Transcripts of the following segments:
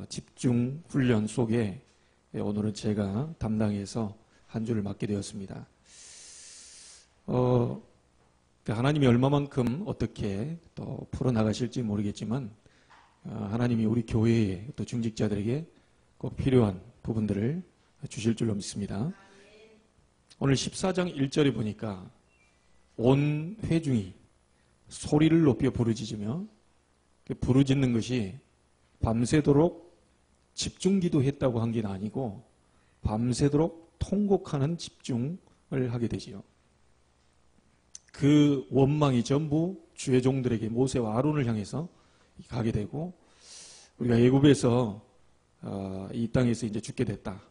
집중 훈련 속에 오늘은 제가 담당해서 한 주를 맡게 되었습니다. 하나님이 얼마만큼 어떻게 또 풀어나가실지 모르겠지만 하나님이 우리 교회의 또 중직자들에게 꼭 필요한 부분들을 주실 줄로 믿습니다. 오늘 14장 1절에 보니까 온 회중이 소리를 높여 부르짖으며 부르짖는 것이 밤새도록 집중 기도했다고 한 게 아니고 밤새도록 통곡하는 집중을 하게 되지요. 그 원망이 전부 주의 종들에게 모세와 아론을 향해서 가게 되고 우리가 애굽에서 이 땅에서 이제 죽게 됐다.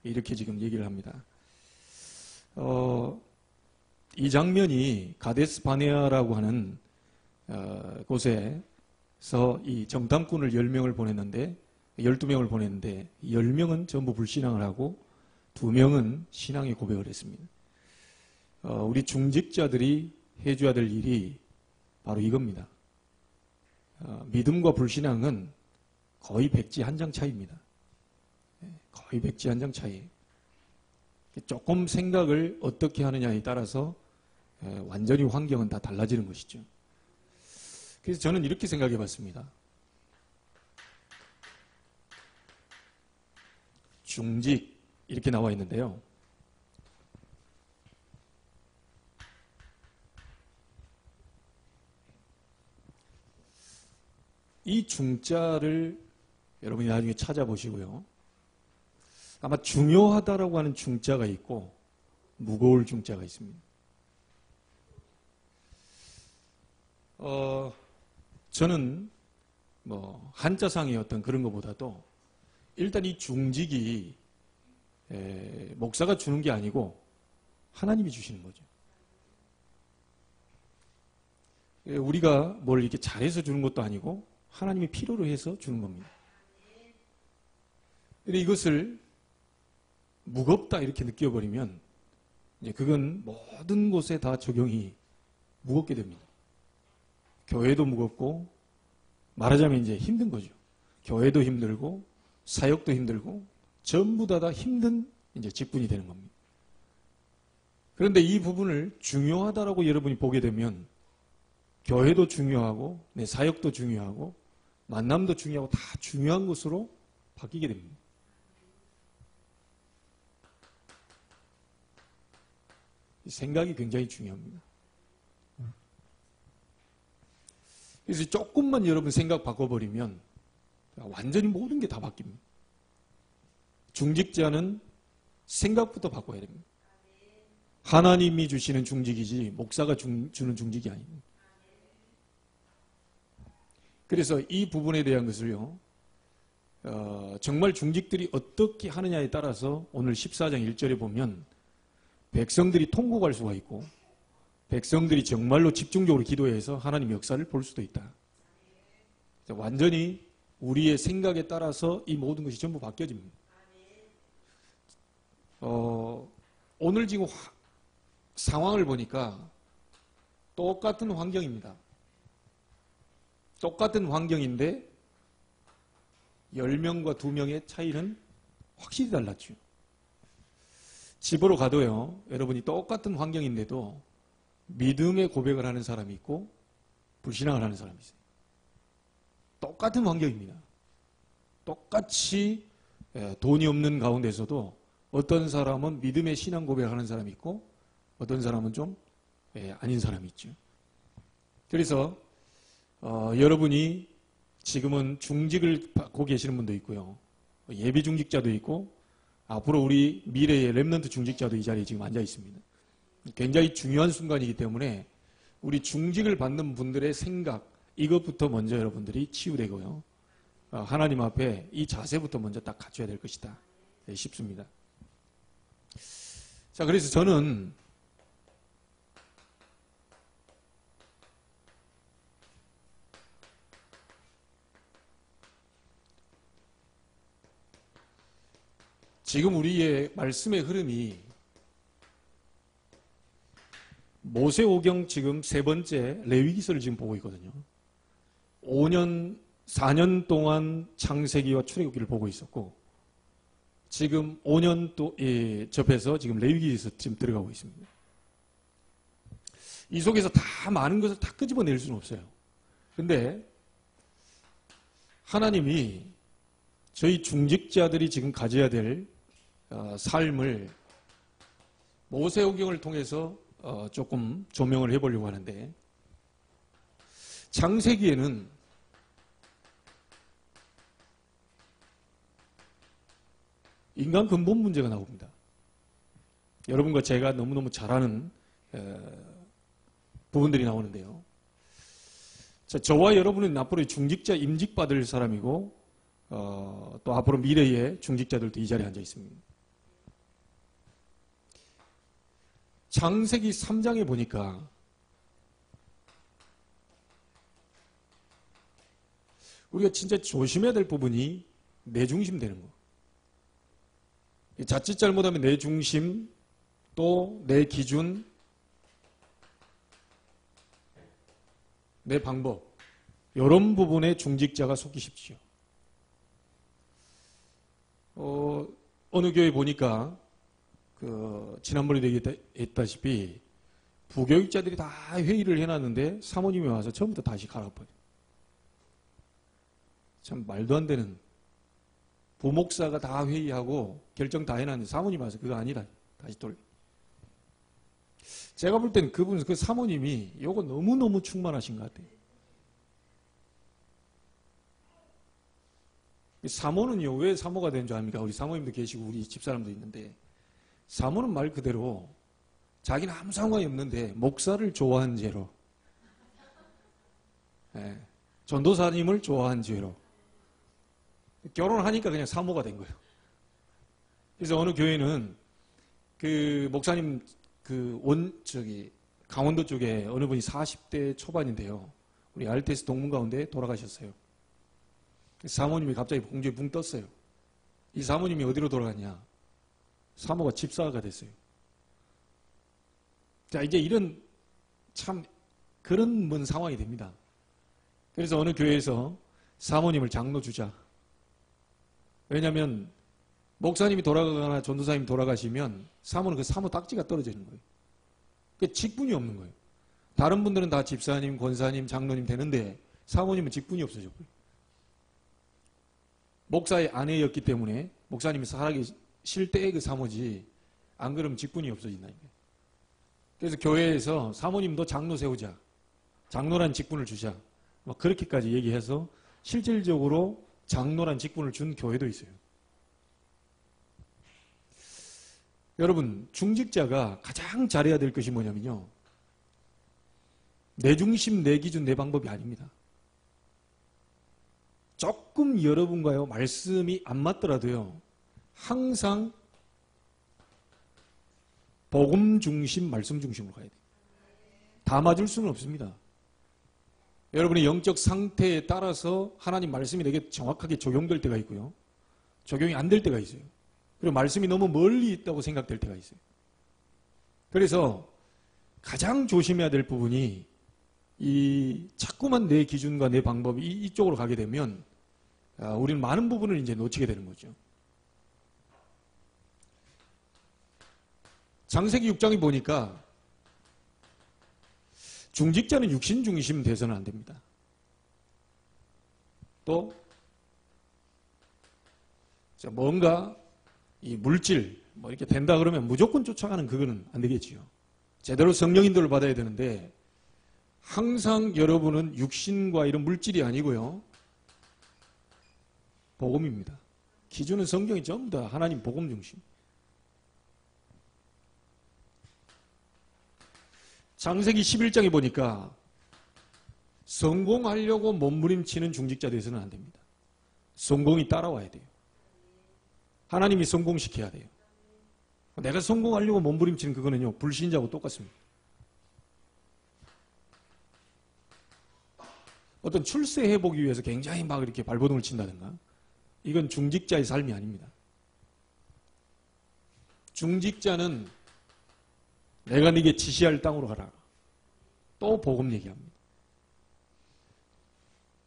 이렇게 지금 얘기를 합니다. 이 장면이 가데스 바네아라고 하는 곳에서 이 정탐꾼을 10명을 보냈는데 12명을 보냈는데 10명은 전부 불신앙을 하고 2명은 신앙의 고백을 했습니다. 우리 중직자들이 해줘야 될 일이 바로 이겁니다. 믿음과 불신앙은 거의 백지 한 장 차이입니다. 거의 백지 한 장 차이. 조금 생각을 어떻게 하느냐에 따라서 완전히 환경은 다 달라지는 것이죠. 그래서 저는 이렇게 생각해 봤습니다. 중직 이렇게 나와 있는데요. 이 중자를 여러분이 나중에 찾아보시고요. 아마 중요하다라고 하는 중자가 있고 무거울 중자가 있습니다. 저는 한자상의 어떤 그런 것보다도 일단 이 중직이 목사가 주는 게 아니고 하나님이 주시는 거죠. 우리가 뭘 이렇게 잘해서 주는 것도 아니고 하나님이 필요로 해서 주는 겁니다. 근데 이것을 무겁다 이렇게 느껴버리면 이제 그건 모든 곳에 다 적용이 무겁게 됩니다. 교회도 무겁고 말하자면 이제 힘든 거죠. 교회도 힘들고 사역도 힘들고 전부 다 힘든 이제 직분이 되는 겁니다. 그런데 이 부분을 중요하다라고 여러분이 보게 되면 교회도 중요하고 내 사역도 중요하고 만남도 중요하고 다 중요한 것으로 바뀌게 됩니다. 생각이 굉장히 중요합니다. 그래서 조금만 여러분 생각 바꿔버리면 완전히 모든 게 다 바뀝니다. 중직자는 생각부터 바꿔야 됩니다. 하나님이 주시는 중직이지 목사가 주는 중직이 아닙니다. 그래서 이 부분에 대한 것을요, 정말 중직들이 어떻게 하느냐에 따라서 오늘 14장 1절에 보면 백성들이 통곡할 수가 있고 백성들이 정말로 집중적으로 기도해서 하나님 역사를 볼 수도 있다. 완전히 우리의 생각에 따라서 이 모든 것이 전부 바뀌어집니다. 오늘 지금 상황을 보니까 똑같은 환경입니다. 똑같은 환경인데 10명과 2명의 차이는 확실히 달랐죠. 집으로 가도요, 여러분이 똑같은 환경인데도 믿음의 고백을 하는 사람이 있고 불신앙을 하는 사람이 있어요. 똑같은 환경입니다. 똑같이 돈이 없는 가운데서도 어떤 사람은 믿음의 신앙 고백을 하는 사람이 있고 어떤 사람은 좀 아닌 사람이 있죠. 그래서 여러분이 지금은 중직을 받고 계시는 분도 있고요. 예비 중직자도 있고 앞으로 우리 미래의 렘넌트 중직자도 이 자리에 지금 앉아 있습니다. 굉장히 중요한 순간이기 때문에 우리 중직을 받는 분들의 생각 이것부터 먼저 여러분들이 치유되고요. 하나님 앞에 이 자세부터 먼저 딱 갖춰야 될 것이다 싶습니다. 자, 그래서 저는 지금 우리의 말씀의 흐름이 모세오경 지금 3번째 레위기서를 지금 보고 있거든요. 5년 4년 동안 창세기와 출애굽기를 보고 있었고 지금 5년 또 접해서 지금 레위기에서 지금 들어가고 있습니다. 이 속에서 다 많은 것을 다 끄집어낼 수는 없어요. 근데 하나님이 저희 중직자들이 지금 가져야 될 삶을 모세오경을 통해서 조금 조명을 해보려고 하는데 창세기에는 인간 근본 문제가 나옵니다. 여러분과 제가 너무너무 잘 아는 부분들이 나오는데요. 자, 저와 여러분은 앞으로 중직자 임직받을 사람이고 또 앞으로 미래의 중직자들도 이 자리에 앉아 있습니다. 창세기 3장에 보니까 우리가 진짜 조심해야 될 부분이 내 중심 되는 거. 자칫 잘못하면 내 중심, 또 내 기준, 내 방법, 이런 부분에 중직자가 속기 쉽지요. 어느 교회 보니까 지난번에도 얘기했다시피 부교육자들이 다 회의를 해놨는데 사모님이 와서 처음부터 다시 갈아버려요. 참 말도 안 되는, 부목사가 다 회의하고 결정 다 해놨는데 사모님 와서 그거 아니라 다시 돌려. 제가 볼 땐 그 사모님이 요거 너무너무 충만하신 것 같아요. 사모는요, 왜 사모가 된 줄 압니까? 우리 사모님도 계시고 우리 집사람도 있는데, 사모는 말 그대로 자기는 아무 상관이 없는데 목사를 좋아한 죄로, 전도사님을 좋아한 죄로 결혼하니까 그냥 사모가 된 거예요. 그래서 어느 교회는 그 목사님 강원도 쪽에 어느 분이 40대 초반인데요. 우리 RTS 동문 가운데 돌아가셨어요. 사모님이 갑자기 공주에 붕 떴어요. 이 사모님이 어디로 돌아갔냐? 사모가 집사가 됐어요. 자, 이제 이런 참 그런 상황이 됩니다. 그래서 어느 교회에서 사모님을 장로 주자. 왜냐하면 목사님이 돌아가거나 전도사님이 돌아가시면 사모는 그 사모 딱지가 떨어지는 거예요. 그 직분이 없는 거예요. 다른 분들은 다 집사님, 권사님, 장로님 되는데 사모님은 직분이 없어져 버려요. 목사의 아내였기 때문에 목사님이 살아계실 때의 그 사모지, 안 그러면 직분이 없어진다니까요. 그래서 교회에서 사모님도 장로 세우자, 장로란 직분을 주자, 막 그렇게까지 얘기해서 실질적으로 장로란 직분을 준 교회도 있어요. 여러분, 중직자가 가장 잘해야 될 것이 뭐냐면요, 내 중심, 내 기준, 내 방법이 아닙니다. 조금 여러분과요 말씀이 안 맞더라도요, 항상 복음 중심, 말씀 중심으로 가야 돼요. 다 맞을 수는 없습니다. 여러분의 영적 상태에 따라서 하나님 말씀이 내게 정확하게 적용될 때가 있고요, 적용이 안 될 때가 있어요. 그리고 말씀이 너무 멀리 있다고 생각될 때가 있어요. 그래서 가장 조심해야 될 부분이 자꾸만 내 기준과 내 방법이 이쪽으로 가게 되면 우리는 많은 부분을 이제 놓치게 되는 거죠. 창세기 6장에 보니까 중직자는 육신 중심 돼서는 안 됩니다. 또 뭔가 이 물질 이렇게 된다 그러면 무조건 쫓아가는 그거는 안 되겠지요. 제대로 성령 인도를 받아야 되는데 항상 여러분은 육신과 이런 물질이 아니고요, 복음입니다. 기준은 성경이 전부 다 하나님 복음 중심. 창세기 11장에 보니까 성공하려고 몸부림치는 중직자 돼서는 안 됩니다. 성공이 따라와야 돼요. 하나님이 성공시켜야 돼요. 내가 성공하려고 몸부림치는 그거는요, 불신자하고 똑같습니다. 어떤 출세 회복이 위해서 굉장히 막 이렇게 발버둥을 친다든가, 이건 중직자의 삶이 아닙니다. 중직자는 내가 네게 지시할 땅으로 가라. 또 복음 얘기합니다.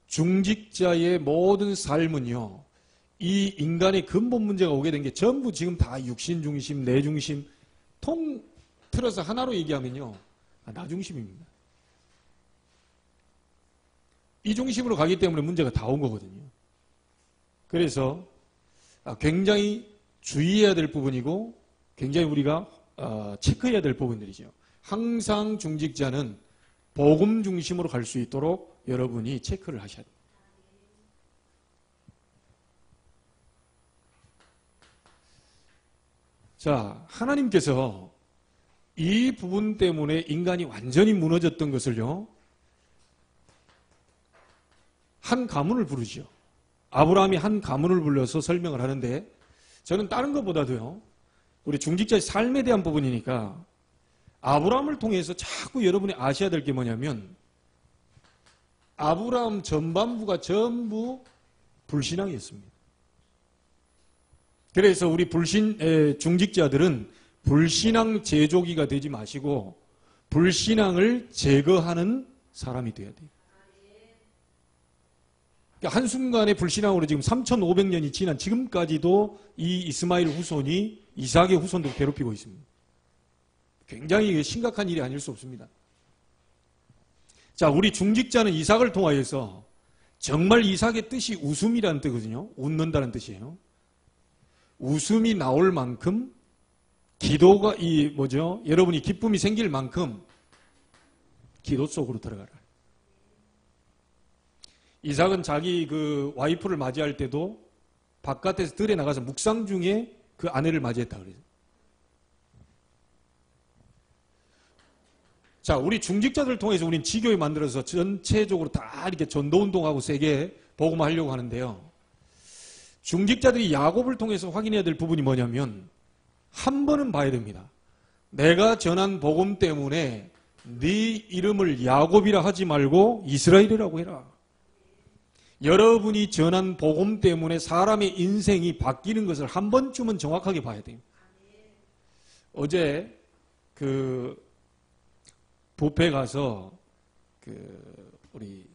중직자의 모든 삶은요, 이 인간의 근본 문제가 오게 된 게 전부 지금 다 육신 중심, 내 중심, 통틀어서 하나로 얘기하면요, 나 중심입니다. 이 중심으로 가기 때문에 문제가 다 온 거거든요. 그래서 굉장히 주의해야 될 부분이고 굉장히 우리가 체크해야 될 부분들이죠. 항상 중직자는 복음 중심으로 갈 수 있도록 여러분이 체크를 하셔야 됩니다. 자, 하나님께서 이 부분 때문에 인간이 완전히 무너졌던 것을요, 한 가문을 부르죠. 아브라함이 한 가문을 불러서 설명을 하는데, 저는 다른 것보다도요, 우리 중직자의 삶에 대한 부분이니까 아브라함을 통해서 자꾸 여러분이 아셔야 될 게 뭐냐면, 아브라함 전반부가 전부 불신앙이었습니다. 그래서 우리 중직자들은 불신앙 제조기가 되지 마시고 불신앙을 제거하는 사람이 되어야 돼요. 그러니까 한순간에 불신앙으로 지금 3,500년이 지난 지금까지도 이 이스마엘 후손이 이삭의 후손도 괴롭히고 있습니다. 굉장히 심각한 일이 아닐 수 없습니다. 자, 우리 중직자는 이삭을 통하여서 정말 이삭의 뜻이 웃음이라는 뜻이거든요. 웃는다는 뜻이에요. 웃음이 나올 만큼 기도가 여러분이 기쁨이 생길 만큼 기도 속으로 들어가라. 이삭은 자기 그 와이프를 맞이할 때도 바깥에서 들에 나가서 묵상 중에 그 아내를 맞이했다 그래요. 자, 우리 중직자들을 통해서 우리는 지교회 만들어서 전체적으로 다 이렇게 전도운동하고 세게 복음하려고 하는데요. 중직자들이 야곱을 통해서 확인해야 될 부분이 뭐냐면 한 번은 봐야 됩니다. 내가 전한 복음 때문에 네 이름을 야곱이라 하지 말고 이스라엘이라고 해라. 여러분이 전한 복음 때문에 사람의 인생이 바뀌는 것을 한 번쯤은 정확하게 봐야 돼요. 어제 부페 가서 우리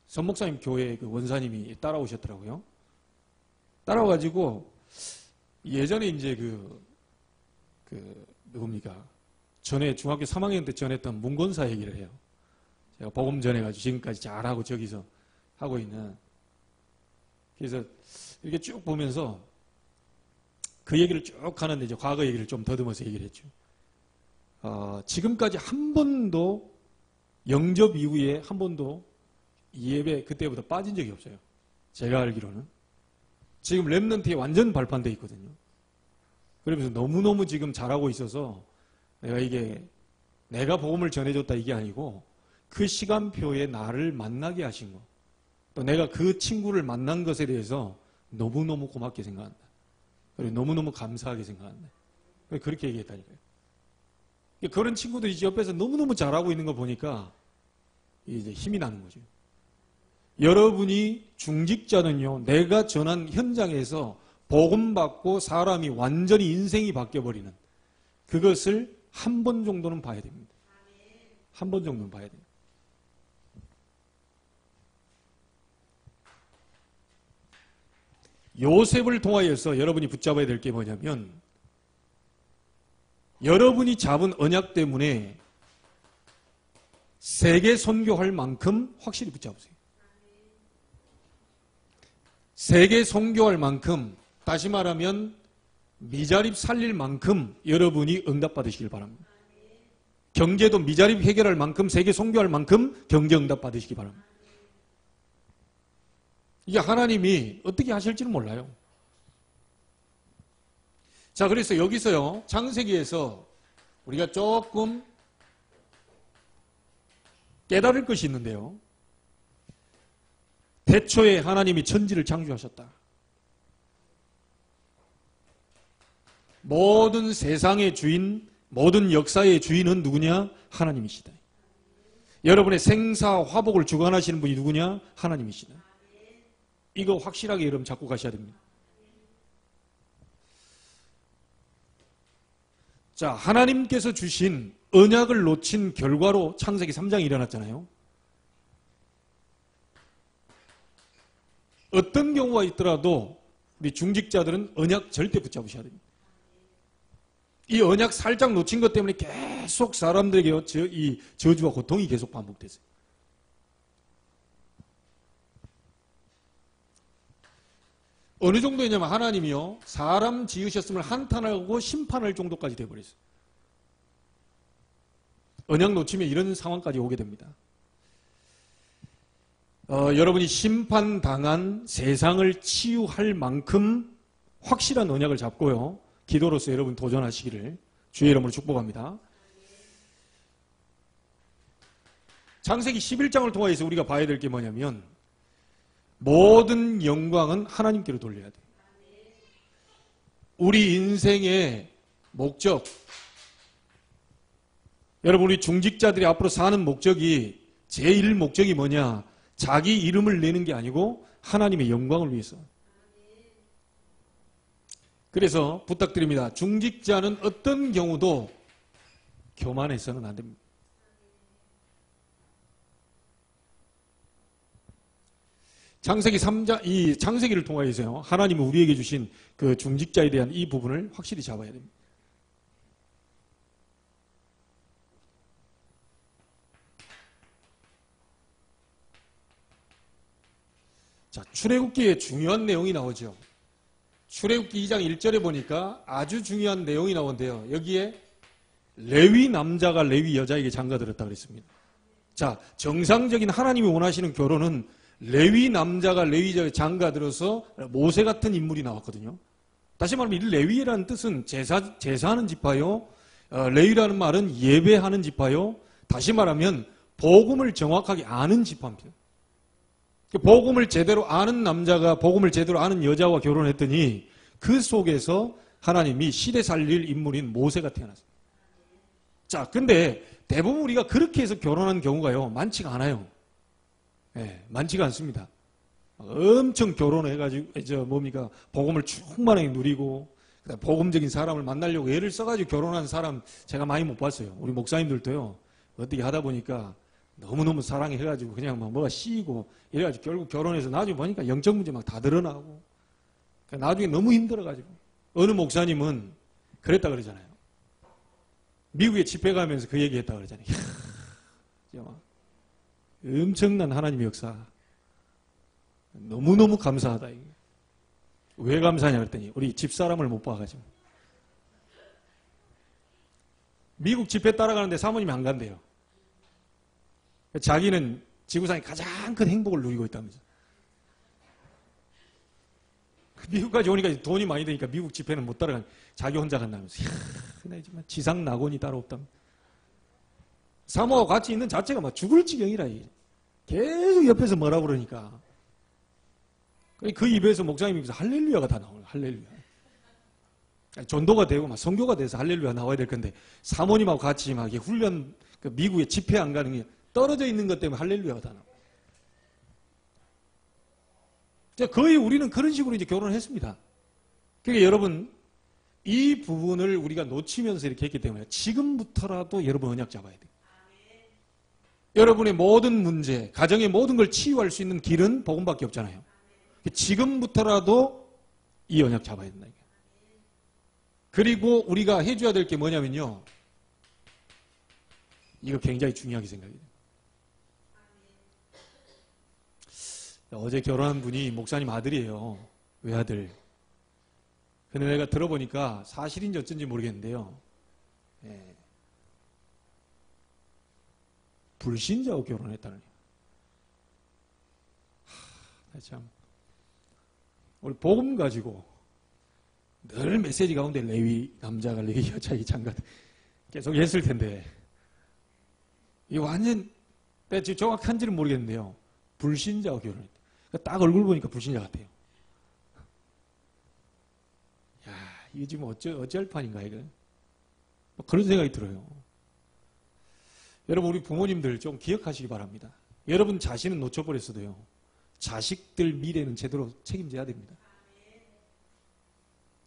선목사님 교회 원사님이 따라오셨더라고요. 따라와가지고 예전에 이제 누굽니까? 전에 중학교 3학년 때 전했던 문건사 얘기를 해요. 제가 복음 전해가지고 지금까지 잘하고 저기서 하고 있는. 그래서 이렇게 쭉 보면서 그 얘기를 쭉 하는데 이제 과거 얘기를 좀 더듬어서 얘기를 했죠. 지금까지 한 번도 영접 이후에 한 번도 이 예배 그때보다 빠진 적이 없어요. 제가 알기로는. 지금 랩런트에 완전 발판되어 있거든요. 그러면서 너무너무 지금 잘하고 있어서 내가 복음을 전해줬다 이게 아니고 그 시간표에 나를 만나게 하신 거. 또 내가 그 친구를 만난 것에 대해서 너무너무 고맙게 생각한다. 그리고 너무너무 감사하게 생각한다. 그렇게 얘기했다니까요. 그런 친구들이 옆에서 너무너무 잘하고 있는 거 보니까 이제 힘이 나는 거죠. 여러분이 중직자는요, 내가 전한 현장에서 복음 받고 사람이 완전히 인생이 바뀌어버리는 그것을 한 번 정도는 봐야 됩니다. 한 번 정도는 봐야 돼요. 요셉을 통하여서 여러분이 붙잡아야 될 게 뭐냐면 여러분이 잡은 언약 때문에 세계 선교할 만큼 확실히 붙잡으세요. 세계 선교할 만큼, 다시 말하면 미자립 살릴 만큼 여러분이 응답받으시길 바랍니다. 경제도 미자립 해결할 만큼, 세계 선교할 만큼 경제 응답 받으시기 바랍니다. 이게 하나님이 어떻게 하실지는 몰라요. 자, 그래서 여기서요, 창세기에서 우리가 조금 깨달을 것이 있는데요. 태초에 하나님이 천지를 창조하셨다. 모든 세상의 주인, 모든 역사의 주인은 누구냐? 하나님이시다. 여러분의 생사, 화복을 주관하시는 분이 누구냐? 하나님이시다. 이거 확실하게 여러분 잡고 가셔야 됩니다. 자, 하나님께서 주신 언약을 놓친 결과로 창세기 3장이 일어났잖아요. 어떤 경우가 있더라도 우리 중직자들은 언약 절대 붙잡으셔야 됩니다. 이 언약 살짝 놓친 것 때문에 계속 사람들에게 이 저주와 고통이 계속 반복됐어요. 어느 정도였냐면 하나님이요, 사람 지으셨음을 한탄하고 심판할 정도까지 되어버렸어요. 언약 놓치면 이런 상황까지 오게 됩니다. 여러분이 심판당한 세상을 치유할 만큼 확실한 언약을 잡고요, 기도로서 여러분 도전하시기를 주의 이름으로 축복합니다. 창세기 11장을 통해서 우리가 봐야 될 게 뭐냐면 모든 영광은 하나님께로 돌려야 돼요. 우리 인생의 목적, 여러분 우리 중직자들이 앞으로 사는 목적이, 제1 목적이 뭐냐? 자기 이름을 내는 게 아니고 하나님의 영광을 위해서. 그래서 부탁드립니다. 중직자는 어떤 경우도 교만해서는 안 됩니다. 창세기 3장, 이 창세기를 통하여서요, 하나님은 우리에게 주신 그 중직자에 대한 이 부분을 확실히 잡아야 됩니다. 자, 출애굽기에 중요한 내용이 나오죠. 출애굽기 2장 1절에 보니까 아주 중요한 내용이 나오는데요. 여기에 레위 남자가 레위 여자에게 장가들었다 그랬습니다. 자, 정상적인 하나님이 원하시는 결혼은 레위 남자가 레위 여자에게 장가들어서 모세 같은 인물이 나왔거든요. 다시 말하면 이 레위라는 뜻은 제사하는 지파요. 레위라는 말은 예배하는 지파요. 다시 말하면 복음을 정확하게 아는 지파입니다. 복음을 제대로 아는 남자가 복음을 제대로 아는 여자와 결혼했더니 그 속에서 하나님이 시대 살릴 인물인 모세가 태어났습니다. 자, 근데 대부분 우리가 그렇게 해서 결혼한 경우가요, 많지가 않아요. 네, 많지가 않습니다. 엄청 결혼해가지고, 복음을 충만하게 누리고, 복음적인 사람을 만나려고 애를 써가지고 결혼한 사람 제가 많이 못 봤어요. 우리 목사님들도요, 어떻게 하다 보니까 너무너무 사랑해가지고 그냥 막 뭐가 씌이고 이래가지고 결국 결혼해서 나중에 보니까 영적 문제 막 다 드러나고, 나중에 너무 힘들어가지고. 어느 목사님은 그랬다 그러잖아요. 미국에 집회 가면서 그 얘기 했다 그러잖아요. 이야, 엄청난 하나님의 역사. 너무너무 감사하다. 이게. 왜 감사하냐 그랬더니 우리 집사람을 못 봐가지고. 미국 집회 따라가는데 사모님이 안 간대요. 자기는 지구상의 가장 큰 행복을 누리고 있다면서. 미국까지 오니까 돈이 많이 되니까 미국 집회는 못 따라가니 자기 혼자 간다면서. 이야, 지상 낙원이 따로 없다면서. 사모하고 같이 있는 자체가 막 죽을 지경이라. 계속 옆에서 뭐라 그러니까. 그 입에서 목사님 입에서 할렐루야가 다 나오는 거예요. 할렐루야. 전도가 되고 막 선교가 돼서 할렐루야 나와야 될 건데 사모님하고 같이 막 훈련, 미국에 집회 안 가는 게 떨어져 있는 것 때문에 할렐루야가 다 나와요. 거의 우리는 그런 식으로 이제 결혼을 했습니다. 그러니까 여러분, 이 부분을 우리가 놓치면서 이렇게 했기 때문에 지금부터라도 여러분 언약 잡아야 돼요. 여러분의 모든 문제, 가정의 모든 걸 치유할 수 있는 길은 복음밖에 없잖아요. 지금부터라도 이 언약 잡아야 된다. 그리고 우리가 해줘야 될 게 뭐냐면요, 이거 굉장히 중요하게 생각해요. 어제 결혼한 분이 목사님 아들이에요. 외아들. 근데 내가 들어보니까 사실인지 어쩐지 모르겠는데요. 예. 불신자하고 결혼했다는. 참. 우리 복음 가지고 늘 메시지 가운데 레위 남자가 레위 여자에게 장가 계속 했을 텐데, 이게 완전 지금 정확한지는 모르겠는데요. 불신자하고 결혼했다. 딱 얼굴 보니까 불신자 같아요. 야, 이게 지금 어찌할 판인가, 이거. 그런 생각이 들어요. 여러분, 우리 부모님들 좀 기억하시기 바랍니다. 여러분 자신은 놓쳐버렸어도요, 자식들 미래는 제대로 책임져야 됩니다.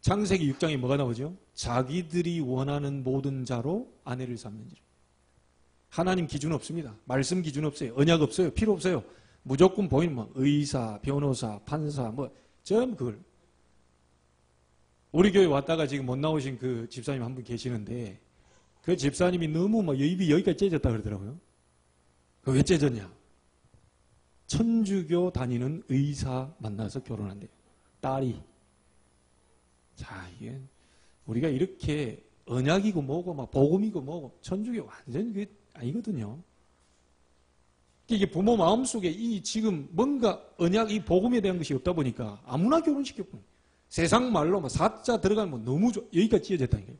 창세기 6장에 뭐가 나오죠? 자기들이 원하는 모든 자로 아내를 삼는지라. 하나님 기준 없습니다. 말씀 기준 없어요. 언약 없어요. 필요 없어요. 무조건 보이는 뭐 의사, 변호사, 판사 뭐 전부 그걸. 우리 교회 왔다가 지금 못 나오신 그 집사님 한 분 계시는데 그 집사님이 너무 막 입이 여기까지 째졌다 그러더라고요. 그 왜 째졌냐? 천주교 다니는 의사 만나서 결혼한대요. 딸이. 자, 이게 우리가 이렇게 언약이고 뭐고 막 복음이고 뭐고 천주교 완전 그게 아니거든요. 이게 부모 마음속에 이 지금 뭔가 언약 이 복음에 대한 것이 없다 보니까 아무나 결혼시켰고 세상 말로 뭐 사자 들어가면 뭐 너무 여기까지 찢어졌다는 거예요.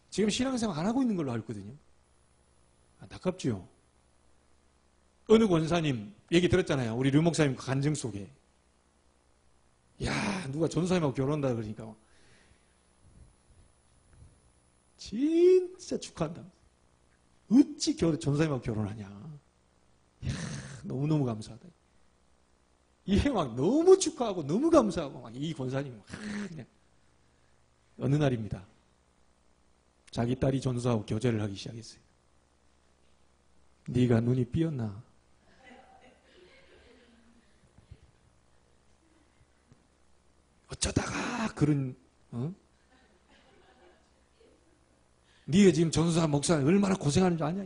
지금 신앙생활 안 하고 있는 걸로 알고 있거든요. 안타깝죠. 어느 권사님 얘기 들었잖아요. 우리 류 목사님 간증 속에. 야, 누가 전사님하고 결혼한다 그러니까 진짜 축하한다. 어찌 전사님하고 결혼하냐. 야, 너무너무 감사하다. 이게 막 너무 축하하고 너무 감사하고 막 이 권사님이 막 그냥 어느 날입니다. 자기 딸이 전사하고 교제를 하기 시작했어요. 네가 눈이 삐었나? 어쩌다가 그런 네가 지금 전사 목사 얼마나 고생하는 줄 아냐?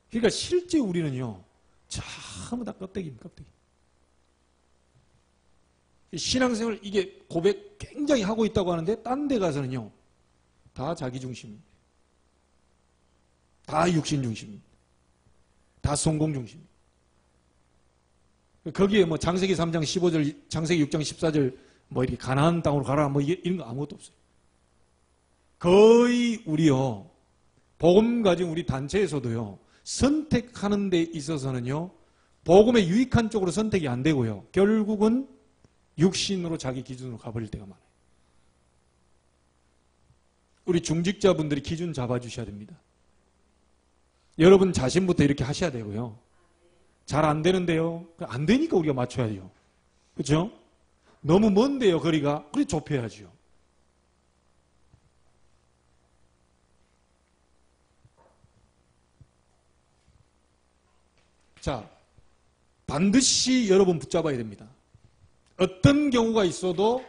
그러니까 실제 우리는요 전부 다 껍데기입니다. 껍데기. 신앙생활 이게 고백 굉장히 하고 있다고 하는데 딴 데 가서는요 다 자기 중심입니다. 다 육신 중심입니다. 다 성공 중심입니다. 거기에 뭐 창세기 3장 15절, 창세기 6장 14절 뭐 이렇게 가나안 땅으로 가라 뭐 이런 거 아무것도 없어요. 거의 우리요 복음 가진 우리 단체에서도요 선택하는 데 있어서는요 복음에 유익한 쪽으로 선택이 안 되고요 결국은 육신으로 자기 기준으로 가버릴 때가 많아요. 우리 중직자분들이 기준 잡아주셔야 됩니다. 여러분 자신부터 이렇게 하셔야 되고요. 잘 안 되는데요. 안 되니까 우리가 맞춰야 돼요. 그렇죠? 너무 먼데요 거리가. 그래 좁혀야죠. 자, 반드시 여러분 붙잡아야 됩니다. 어떤 경우가 있어도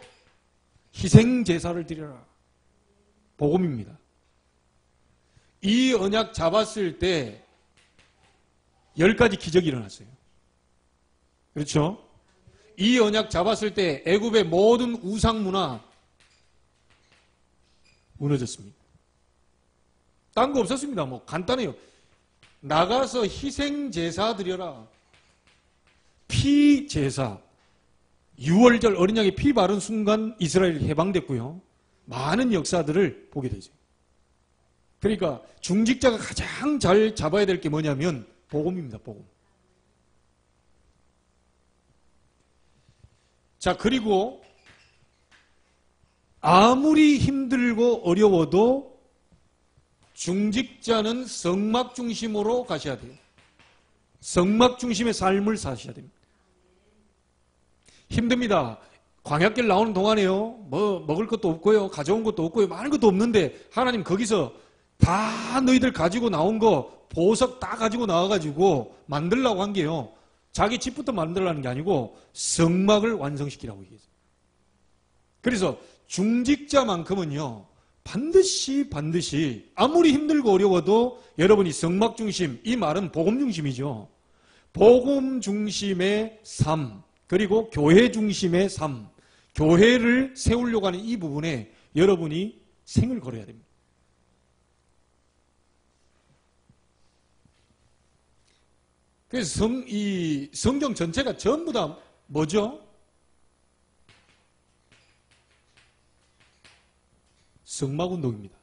희생 제사를 드려라. 복음입니다. 이 언약 잡았을 때 10가지 기적이 일어났어요. 그렇죠? 이 언약 잡았을 때 애굽의 모든 우상 문화 무너졌습니다. 딴 거 없었습니다. 뭐 간단해요. 나가서 희생 제사 드려라. 피 제사. 6월절 어린 양의 피 바른 순간 이스라엘이 해방됐고요. 많은 역사들을 보게 되죠. 그러니까 중직자가 가장 잘 잡아야 될 게 뭐냐면 복음입니다. 복음. 자, 그리고 아무리 힘들고 어려워도 중직자는 성막 중심으로 가셔야 돼요. 성막 중심의 삶을 사셔야 됩니다. 힘듭니다. 광야길 나오는 동안에요. 뭐 먹을 것도 없고요. 가져온 것도 없고요. 많은 것도 없는데 하나님 거기서 다 너희들 가지고 나온 거 보석 다 가지고 나와가지고 만들라고 한 게요. 자기 집부터 만들라는 게 아니고 성막을 완성시키라고 얘기했어요. 그래서 중직자만큼은요. 반드시 아무리 힘들고 어려워도 여러분이 성막 중심, 이 말은 복음 중심이죠. 복음 중심의 삶, 그리고 교회 중심의 삶, 교회를 세우려고 하는 이 부분에 여러분이 생을 걸어야 됩니다. 그래서 이 성경 전체가 전부 다 뭐죠? 성막운동입니다.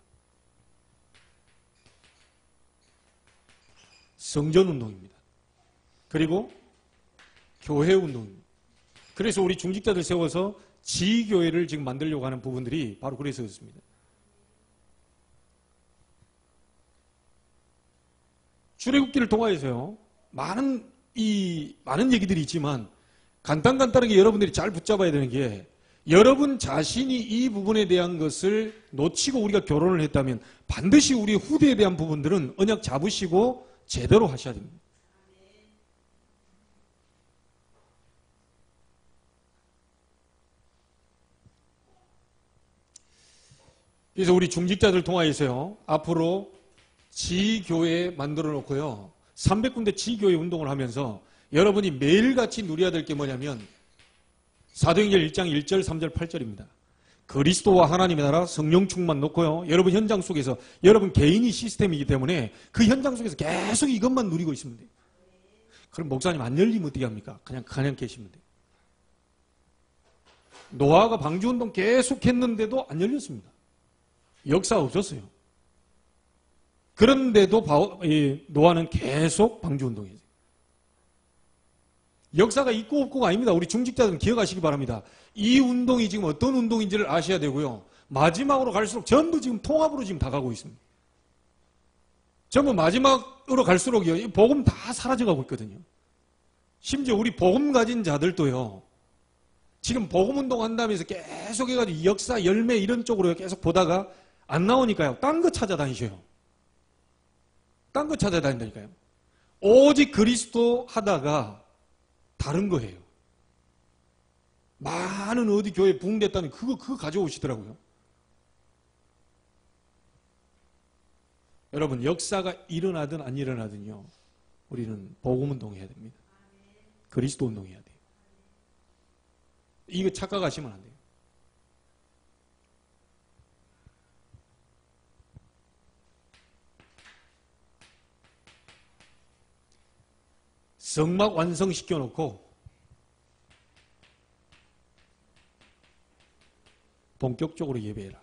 성전운동입니다. 그리고 교회운동입니다. 그래서 우리 중직자들 세워서 지교회를 지금 만들려고 하는 부분들이 바로 그래서 그렇습니다. 출애굽기를 통하여서요. 많은 얘기들이 있지만 간단하게 여러분들이 잘 붙잡아야 되는 게 여러분 자신이 이 부분에 대한 것을 놓치고 우리가 결혼을 했다면 반드시 우리 후대에 대한 부분들은 언약 잡으시고 제대로 하셔야 됩니다. 그래서 우리 중직자들 통하여서요, 앞으로 지교회 만들어 놓고요, 300군데 지교회 운동을 하면서 여러분이 매일같이 누려야 될 게 뭐냐면 사도행전 1장 1절, 3절, 8절입니다. 그리스도와 하나님의 나라 성령 충만 놓고요, 여러분 현장 속에서 여러분 개인이 시스템이기 때문에 그 현장 속에서 계속 이것만 누리고 있으면 돼요. 그럼 목사님 안 열리면 어떻게 합니까? 그냥 계시면 돼요. 노아가 방주운동 계속 했는데도 안 열렸습니다. 역사가 없었어요. 그런데도 노아는 계속 방주운동이에요. 역사가 있고 없고가 아닙니다. 우리 중직자들은 기억하시기 바랍니다. 이 운동이 지금 어떤 운동인지를 아셔야 되고요. 마지막으로 갈수록 전부 지금 통합으로 지금 다 가고 있습니다. 전부 마지막으로 갈수록요, 이 복음 다 사라져가고 있거든요. 심지어 우리 복음 가진 자들도요, 지금 복음 운동 한다면서 계속 해가지고 이 역사, 열매 이런 쪽으로 계속 보다가 안 나오니까요, 딴 거 찾아다니셔요. 딴 거 찾아다닌다니까요. 오직 그리스도 하다가 다른 거 해요. 많은 어디 교회 부흥됐다는 그거 가져오시더라고요. 여러분, 역사가 일어나든 안 일어나든요, 우리는 복음 운동해야 됩니다. 그리스도 운동해야 돼요. 이거 착각하시면 안 돼요. 성막 완성시켜 놓고 본격적으로 예배해라.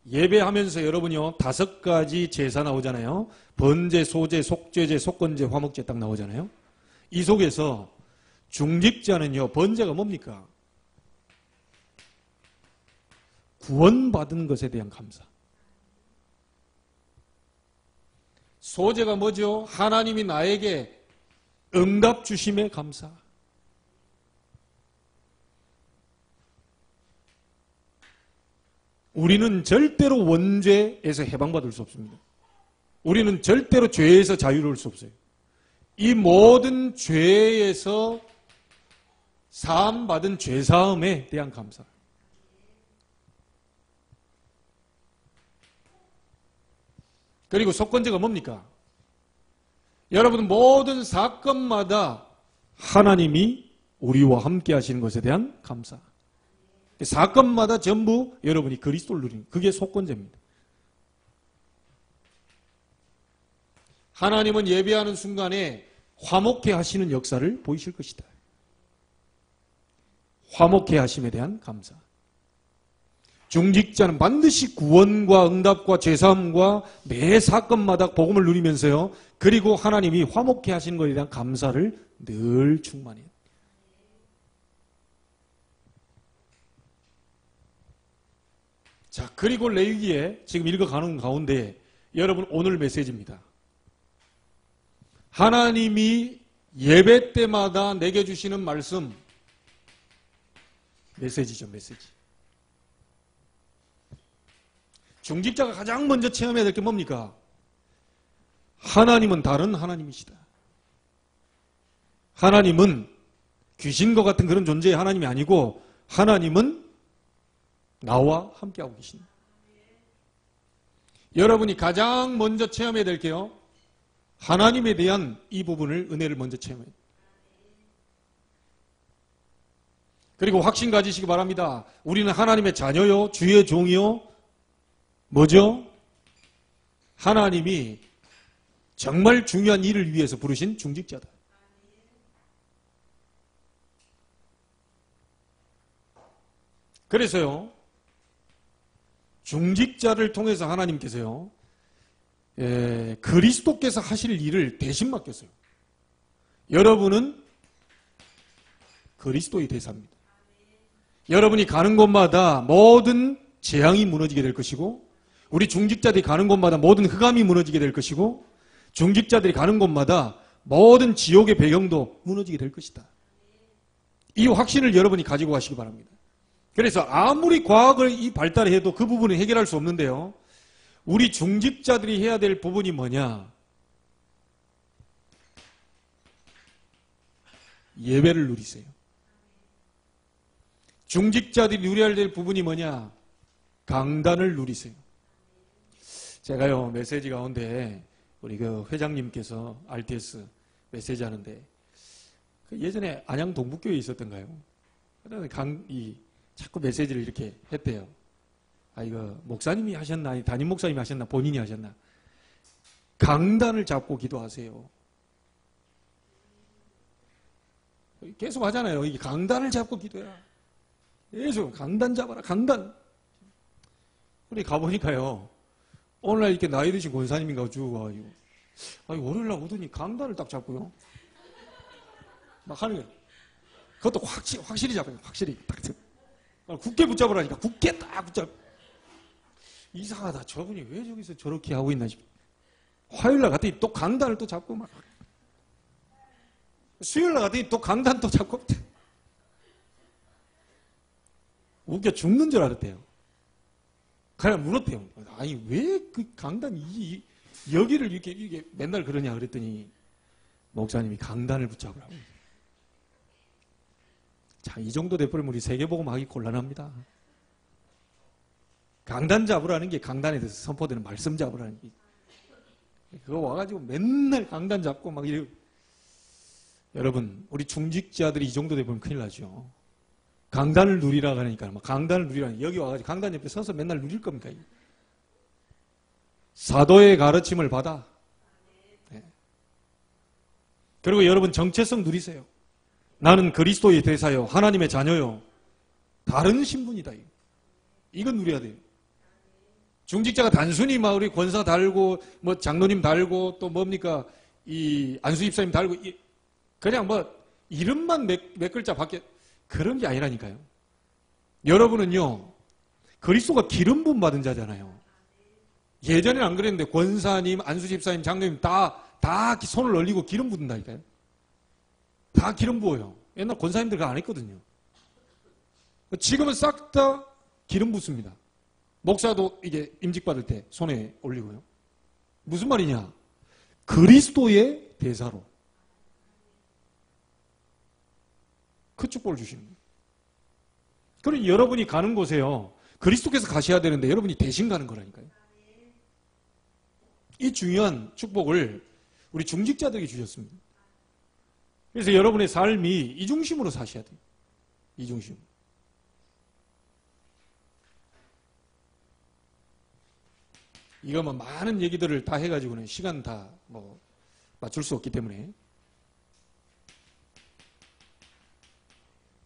예배하면서 여러분요, 5가지 제사 나오잖아요. 번제, 소제, 속죄제, 속건제, 화목제 딱 나오잖아요. 이 속에서 중직자는요, 번제가 뭡니까? 구원받은 것에 대한 감사. 소제가 뭐죠? 하나님이 나에게 응답 주심에 감사. 우리는 절대로 원죄에서 해방받을 수 없습니다. 우리는 절대로 죄에서 자유로울 수 없어요. 이 모든 죄에서 사함받은 죄사함에 대한 감사. 그리고 속건제가 뭡니까? 여러분, 모든 사건마다 하나님이 우리와 함께 하시는 것에 대한 감사. 사건마다 전부 여러분이 그리스도를 누리는, 그게 속건제입니다. 하나님은 예배하는 순간에 화목해 하시는 역사를 보이실 것이다. 화목해 하심에 대한 감사. 중직자는 반드시 구원과 응답과 죄사함과 매 사건마다 복음을 누리면서요, 그리고 하나님이 화목해 하시는 것에 대한 감사를 늘 충만해요. 자, 그리고 레위기에 지금 읽어가는 가운데 여러분, 오늘 메시지입니다. 하나님이 예배 때마다 내게 주시는 말씀, 메시지죠, 메시지. 중직자가 가장 먼저 체험해야 될 게 뭡니까? 하나님은 다른 하나님이시다. 하나님은 귀신과 같은 그런 존재의 하나님이 아니고 하나님은 나와 함께하고 계신다. 여러분이 가장 먼저 체험해야 될 게요, 하나님에 대한 이 부분을, 은혜를 먼저 체험해야 돼요. 그리고 확신 가지시기 바랍니다. 우리는 하나님의 자녀요, 주의 종이요, 뭐죠? 하나님이 정말 중요한 일을 위해서 부르신 중직자다. 그래서요, 중직자를 통해서 하나님께서요, 그리스도께서 하실 일을 대신 맡겼어요. 여러분은 그리스도의 대사입니다. 여러분이 가는 곳마다 모든 재앙이 무너지게 될 것이고, 우리 중직자들이 가는 곳마다 모든 흑암이 무너지게 될 것이고, 중직자들이 가는 곳마다 모든 지옥의 배경도 무너지게 될 것이다. 이 확신을 여러분이 가지고 가시기 바랍니다. 그래서 아무리 과학을 발달해도 그 부분을 해결할 수 없는데요, 우리 중직자들이 해야 될 부분이 뭐냐? 예배를 누리세요. 중직자들이 누려야 될 부분이 뭐냐? 강단을 누리세요. 제가요, 메시지 가운데 우리 그 회장님께서 RTS 메시지 하는데 예전에 안양 동북교회에 있었던가요? 자꾸 메시지를 이렇게 했대요. 이거 목사님이 하셨나? 아니, 담임 목사님이 하셨나? 본인이 하셨나? 강단을 잡고 기도하세요. 계속 하잖아요. 이게 강단을 잡고 기도해라. 계속 강단 잡아라. 강단. 우리 가보니까요. 오늘날 이렇게 나이 드신 권사님인가 쭉 와가지고 월요일날 오더니 강단을 딱 잡고요. 막 하는 거예요. 그것도 확실히 잡아요. 확실히. 딱. 굳게 붙잡으라니까. 굳게 딱 붙잡. 이상하다. 저분이 왜 저기서 저렇게 하고 있나 싶어. 화요일날 갔더니 또 강단을 또 잡고 막. 수요일날 갔더니 또 강단 또 잡고. 웃겨 죽는 줄 알았대요. 그냥 물었대요. 아니, 왜 그 강단, 여기를 이렇게 맨날 그러냐 그랬더니, 목사님이 강단을 붙잡으라고. 자, 이 정도 돼버리면 우리 세계복음 하기 곤란합니다. 강단 잡으라는 게 강단에 대해서 선포되는 말씀 잡으라는 게. 그거 와가지고 맨날 강단 잡고 막 이래. 여러분, 우리 중직자들이 이 정도 돼버리면 큰일 나죠. 강단을 누리라 하니까, 강단을 누리라. 여기 와가지고 강단 옆에 서서 맨날 누릴 겁니까? 사도의 가르침을 받아. 네. 그리고 여러분 정체성 누리세요. 나는 그리스도의 대사요. 하나님의 자녀요. 다른 신분이다. 이건 누려야 돼요. 중직자가 단순히 막 우리 권사 달고, 장로님 달고, 또 뭡니까, 안수 집사님 달고, 그냥 이름만 몇 글자 밖에, 그런 게 아니라니까요. 여러분은요, 그리스도가 기름 부음 받은 자잖아요. 예전에는 안 그랬는데, 권사님, 안수 집사님, 장로님 다 손을 올리고 기름 붓는다니까요. 다 기름 부어요. 옛날 권사님들 그거 안 했거든요. 지금은 싹 다 기름 붓습니다. 목사도 이게 임직받을 때 손에 올리고요. 무슨 말이냐? 그리스도의 대사로 그 축복을 주시는 거예요. 그러니 여러분이 가는 곳에요. 그리스도께서 가셔야 되는데 여러분이 대신 가는 거라니까요. 이 중요한 축복을 우리 중직자들에게 주셨습니다. 그래서 여러분의 삶이 이 중심으로 사셔야 돼요. 이 중심. 이거 많은 얘기들을 다 해가지고는 시간 다 맞출 수 없기 때문에.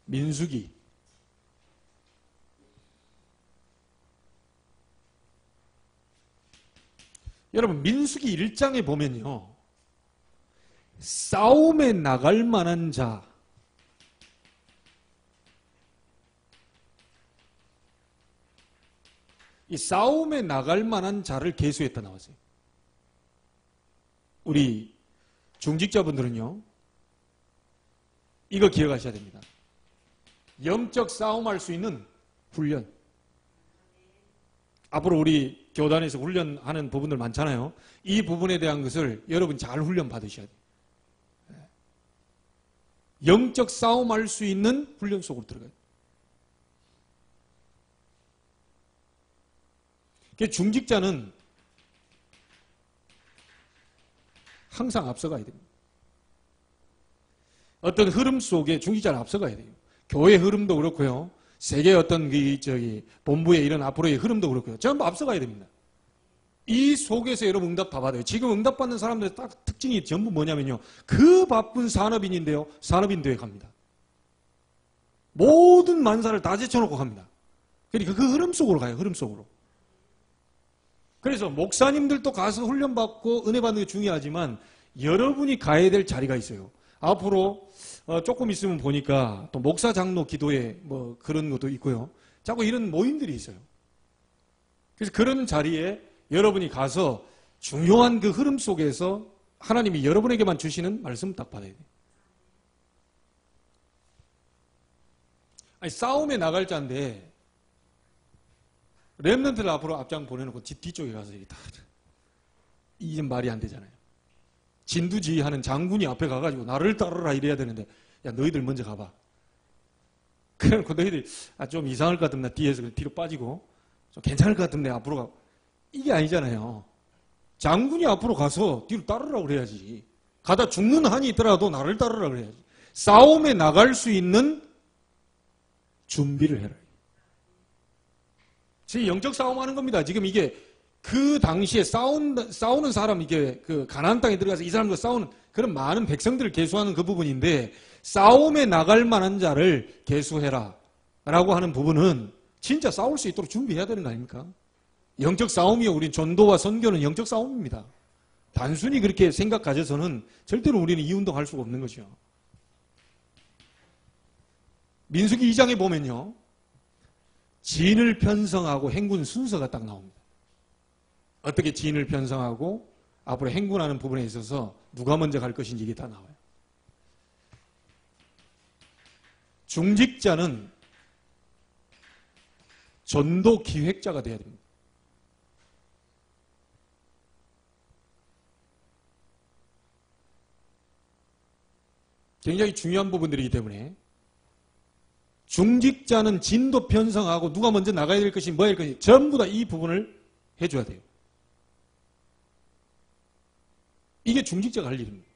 민수기. 여러분, 민수기 1장에 보면요. 싸움에 나갈 만한 자. 이 싸움에 나갈 만한 자를 계수했다 나왔어요. 우리 중직자분들은요. 이거 기억하셔야 됩니다. 영적 싸움할 수 있는 훈련. 앞으로 우리 교단에서 훈련하는 부분들 많잖아요. 이 부분에 대한 것을 여러분 잘 훈련 받으셔야 돼요. 영적 싸움할 수 있는 훈련 속으로 들어가요. 중직자는 항상 앞서가야 됩니다. 어떤 흐름 속에 중직자는 앞서가야 돼요. 교회 흐름도 그렇고요. 세계 어떤 본부의 이런 앞으로의 흐름도 그렇고요. 전부 앞서가야 됩니다. 이 속에서 여러분 응답 다 받아요. 지금 응답받는 사람들의 딱 특징이 전부 뭐냐면요. 그 바쁜 산업인인데요. 산업인대회 갑니다. 모든 만사를 다 제쳐놓고 갑니다. 그러니까 그 흐름 속으로 가요. 흐름 속으로. 그래서 목사님들도 가서 훈련받고 은혜 받는 게 중요하지만 여러분이 가야 될 자리가 있어요. 앞으로 조금 있으면 보니까 또 목사 장로 기도회 그런 것도 있고요. 자꾸 이런 모임들이 있어요. 그래서 그런 자리에 여러분이 가서 중요한 그 흐름 속에서 하나님이 여러분에게만 주시는 말씀 딱 받아야 돼요. 싸움에 나갈 자인데 렘넌트를 앞으로 앞장 보내놓고 뒤쪽에 가서 이게 말이 안 되잖아요. 진두지휘하는 장군이 앞에 가가지고 나를 따르라 이래야 되는데, 야 너희들 먼저 가봐. 그래놓고 너희들이 좀 이상할 것 같으면 나 뒤에서 뒤로 빠지고, 좀 괜찮을 것 같으면 내 앞으로 가. 이게 아니잖아요. 장군이 앞으로 가서 뒤로 따르라 그래야지. 가다 죽는 한이 있더라도 나를 따르라 그래야지. 싸움에 나갈 수 있는 준비를 해라. 지금 영적 싸움하는 겁니다. 지금 이게 그 당시에 싸우는 사람, 이게 그 가나안 땅에 들어가서 이 사람과 싸우는 그런 많은 백성들을 계수하는 그 부분인데, 싸움에 나갈 만한 자를 계수해라 라고 하는 부분은 진짜 싸울 수 있도록 준비해야 되는 거 아닙니까? 영적 싸움이요. 우리 전도와 선교는 영적 싸움입니다. 단순히 그렇게 생각 가져서는 절대로 우리는 이 운동할 수가 없는 거죠. 민수기 2장에 보면요, 진을 편성하고 행군 순서가 딱 나옵니다. 어떻게 진을 편성하고 앞으로 행군하는 부분에 있어서 누가 먼저 갈 것인지 이게 다 나와요. 중직자는 전도 기획자가 돼야 됩니다. 굉장히 중요한 부분들이기 때문에 중직자는 진도 편성하고 누가 먼저 나가야 될 것이 뭐야 될 것이 전부 다 이 부분을 해줘야 돼요. 이게 중직자가 할 일입니다.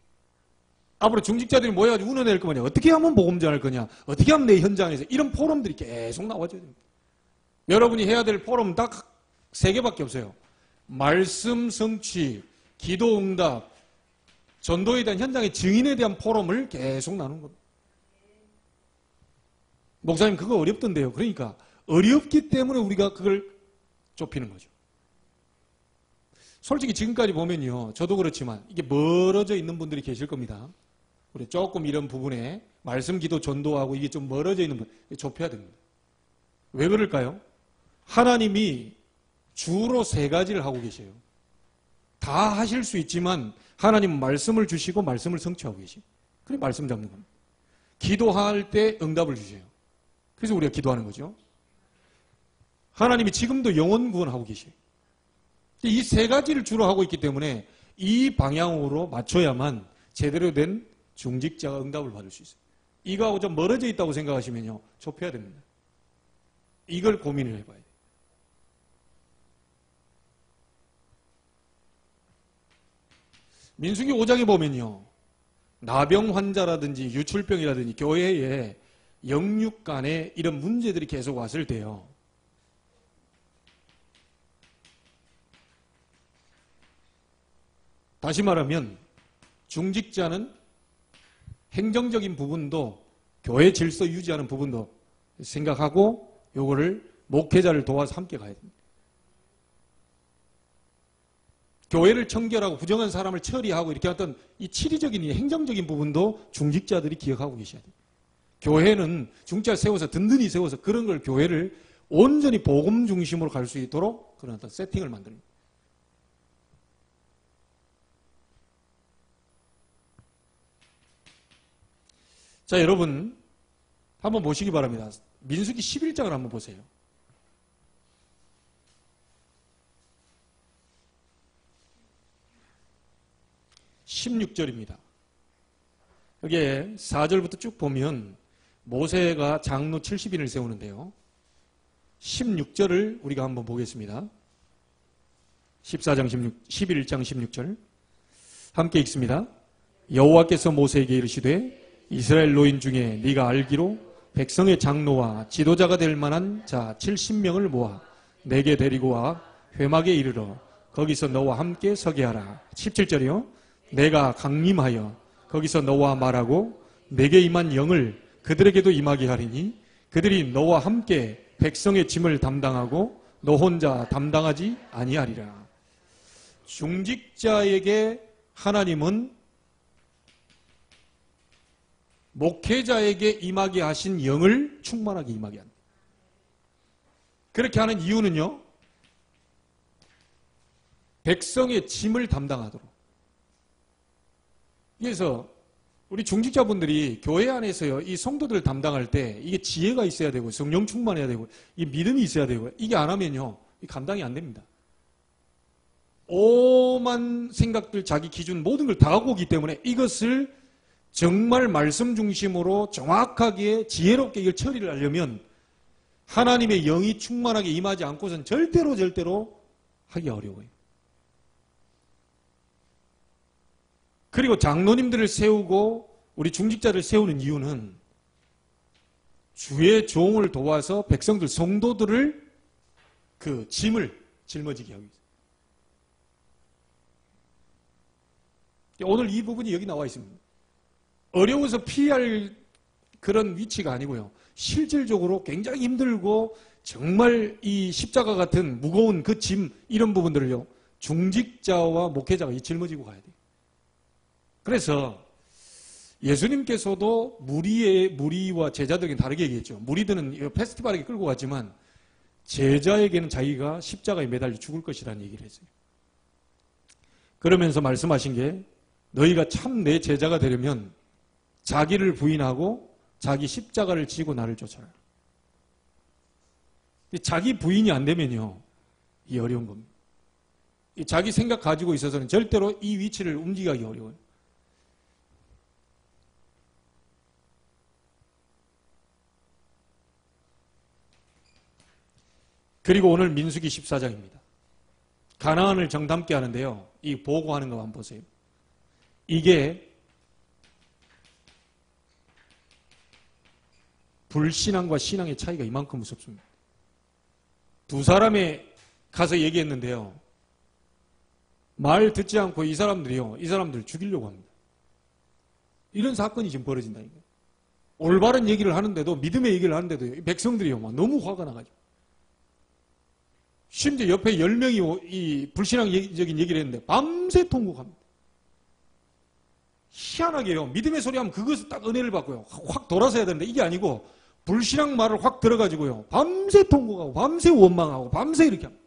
앞으로 중직자들이 모여가지고 운원할 거냐, 어떻게 하면 복음 전할 거냐, 어떻게 하면 내 현장에서 이런 포럼들이 계속 나와줘야 됩니다. 여러분이 해야 될 포럼은 딱 3개밖에 없어요. 말씀 성취, 기도 응답, 전도에 대한 현장의 증인에 대한 포럼을 계속 나누는 겁니다. 목사님 그거 어렵던데요. 그러니까 어렵기 때문에 우리가 그걸 좁히는 거죠. 솔직히 지금까지 보면요, 저도 그렇지만 이게 멀어져 있는 분들이 계실 겁니다. 우리 조금 이런 부분에 말씀 기도 전도하고 이게 좀 멀어져 있는 분 좁혀야 됩니다. 왜 그럴까요? 하나님이 주로 3가지를 하고 계세요. 다 하실 수 있지만 하나님은 말씀을 주시고 말씀을 성취하고 계세요. 그래 말씀 잡는 겁니다. 기도할 때 응답을 주세요. 그래서 우리가 기도하는 거죠. 하나님이 지금도 영혼 구원하고 계세요. 이 3가지를 주로 하고 있기 때문에 이 방향으로 맞춰야만 제대로 된 중직자가 응답을 받을 수 있어요. 이거하고 좀 멀어져 있다고 생각하시면요, 좁혀야 됩니다. 이걸 고민을 해봐야 돼요. 민수기 5장에 보면요, 나병 환자라든지 유출병이라든지 교회에 영육 간에 이런 문제들이 계속 왔을 때요, 다시 말하면 중직자는 행정적인 부분도 교회 질서 유지하는 부분도 생각하고 요거를 목회자를 도와서 함께 가야 됩니다. 교회를 청결하고 부정한 사람을 처리하고 이렇게 어떤 이 치리적인 이 행정적인 부분도 중직자들이 기억하고 계셔야 돼요. 교회는 중직자를 세워서 든든히 세워서 그런 걸 교회를 온전히 복음 중심으로 갈 수 있도록 그런 어떤 세팅을 만듭니다. 자, 여러분 한번 보시기 바랍니다. 민수기 11장을 한번 보세요. 16절입니다. 여기에 4절부터 쭉 보면 모세가 장로 70인을 세우는데요. 16절을 우리가 한번 보겠습니다. 11장 16절 함께 읽습니다. 여호와께서 모세에게 이르시되 이스라엘 노인 중에 네가 알기로 백성의 장로와 지도자가 될 만한 자 70명을 모아 내게 데리고 와 회막에 이르러 거기서 너와 함께 서게 하라. 17절이요. 내가 강림하여 거기서 너와 말하고 내게 임한 영을 그들에게도 임하게 하리니 그들이 너와 함께 백성의 짐을 담당하고 너 혼자 담당하지 아니하리라. 중직자에게 하나님은 목회자에게 임하게 하신 영을 충만하게 임하게 합니다. 그렇게 하는 이유는요, 백성의 짐을 담당하도록. 그래서 우리 중직자분들이 교회 안에서요, 이 성도들을 담당할 때 이게 지혜가 있어야 되고 성령 충만해야 되고 이 믿음이 있어야 되고 이게 안 하면요, 감당이 안 됩니다. 오만 생각들, 자기 기준 모든 걸 다 갖고 오기 때문에 이것을 정말 말씀 중심으로 정확하게 지혜롭게 이걸 처리를 하려면 하나님의 영이 충만하게 임하지 않고선 절대로 하기 어려워요. 그리고 장로님들을 세우고 우리 중직자를 세우는 이유는 주의 종을 도와서 백성들, 성도들을 그 짐을 짊어지게 하기 위해서. 오늘 이 부분이 여기 나와 있습니다. 어려워서 피할 그런 위치가 아니고요. 실질적으로 굉장히 힘들고 정말 이 십자가 같은 무거운 그 짐, 이런 부분들을요, 중직자와 목회자가 짊어지고 가야 돼요. 그래서 예수님께서도 무리와 제자들에게 다르게 얘기했죠. 무리들은 페스티벌에 끌고 갔지만 제자에게는 자기가 십자가에 매달려 죽을 것이라는 얘기를 했어요. 그러면서 말씀하신 게 너희가 참 내 제자가 되려면 자기를 부인하고 자기 십자가를 지고 나를 쫓아라. 자기 부인이 안 되면요, 이 어려운 겁니다. 자기 생각 가지고 있어서는 절대로 이 위치를 움직이기 어려워요. 그리고 오늘 민수기 14장입니다. 가나안을 정탐케 하는데요, 이 보고하는 거 한번 보세요. 이게 불신앙과 신앙의 차이가 이만큼 무섭습니다. 두 사람이 가서 얘기했는데요, 말 듣지 않고 이 사람들 죽이려고 합니다. 이런 사건이 지금 벌어진다니까요. 올바른 얘기를 하는데도, 믿음의 얘기를 하는데도 백성들이요, 막 너무 화가 나가지고. 심지어 옆에 10명이 이 불신앙적인 얘기를 했는데 밤새 통곡합니다. 희한하게요, 믿음의 소리 하면 그것을 딱 은혜를 받고요, 확 돌아서 해야 되는데 이게 아니고 불신앙 말을 확 들어가지고요, 밤새 통곡하고 밤새 원망하고 밤새 이렇게 합니다.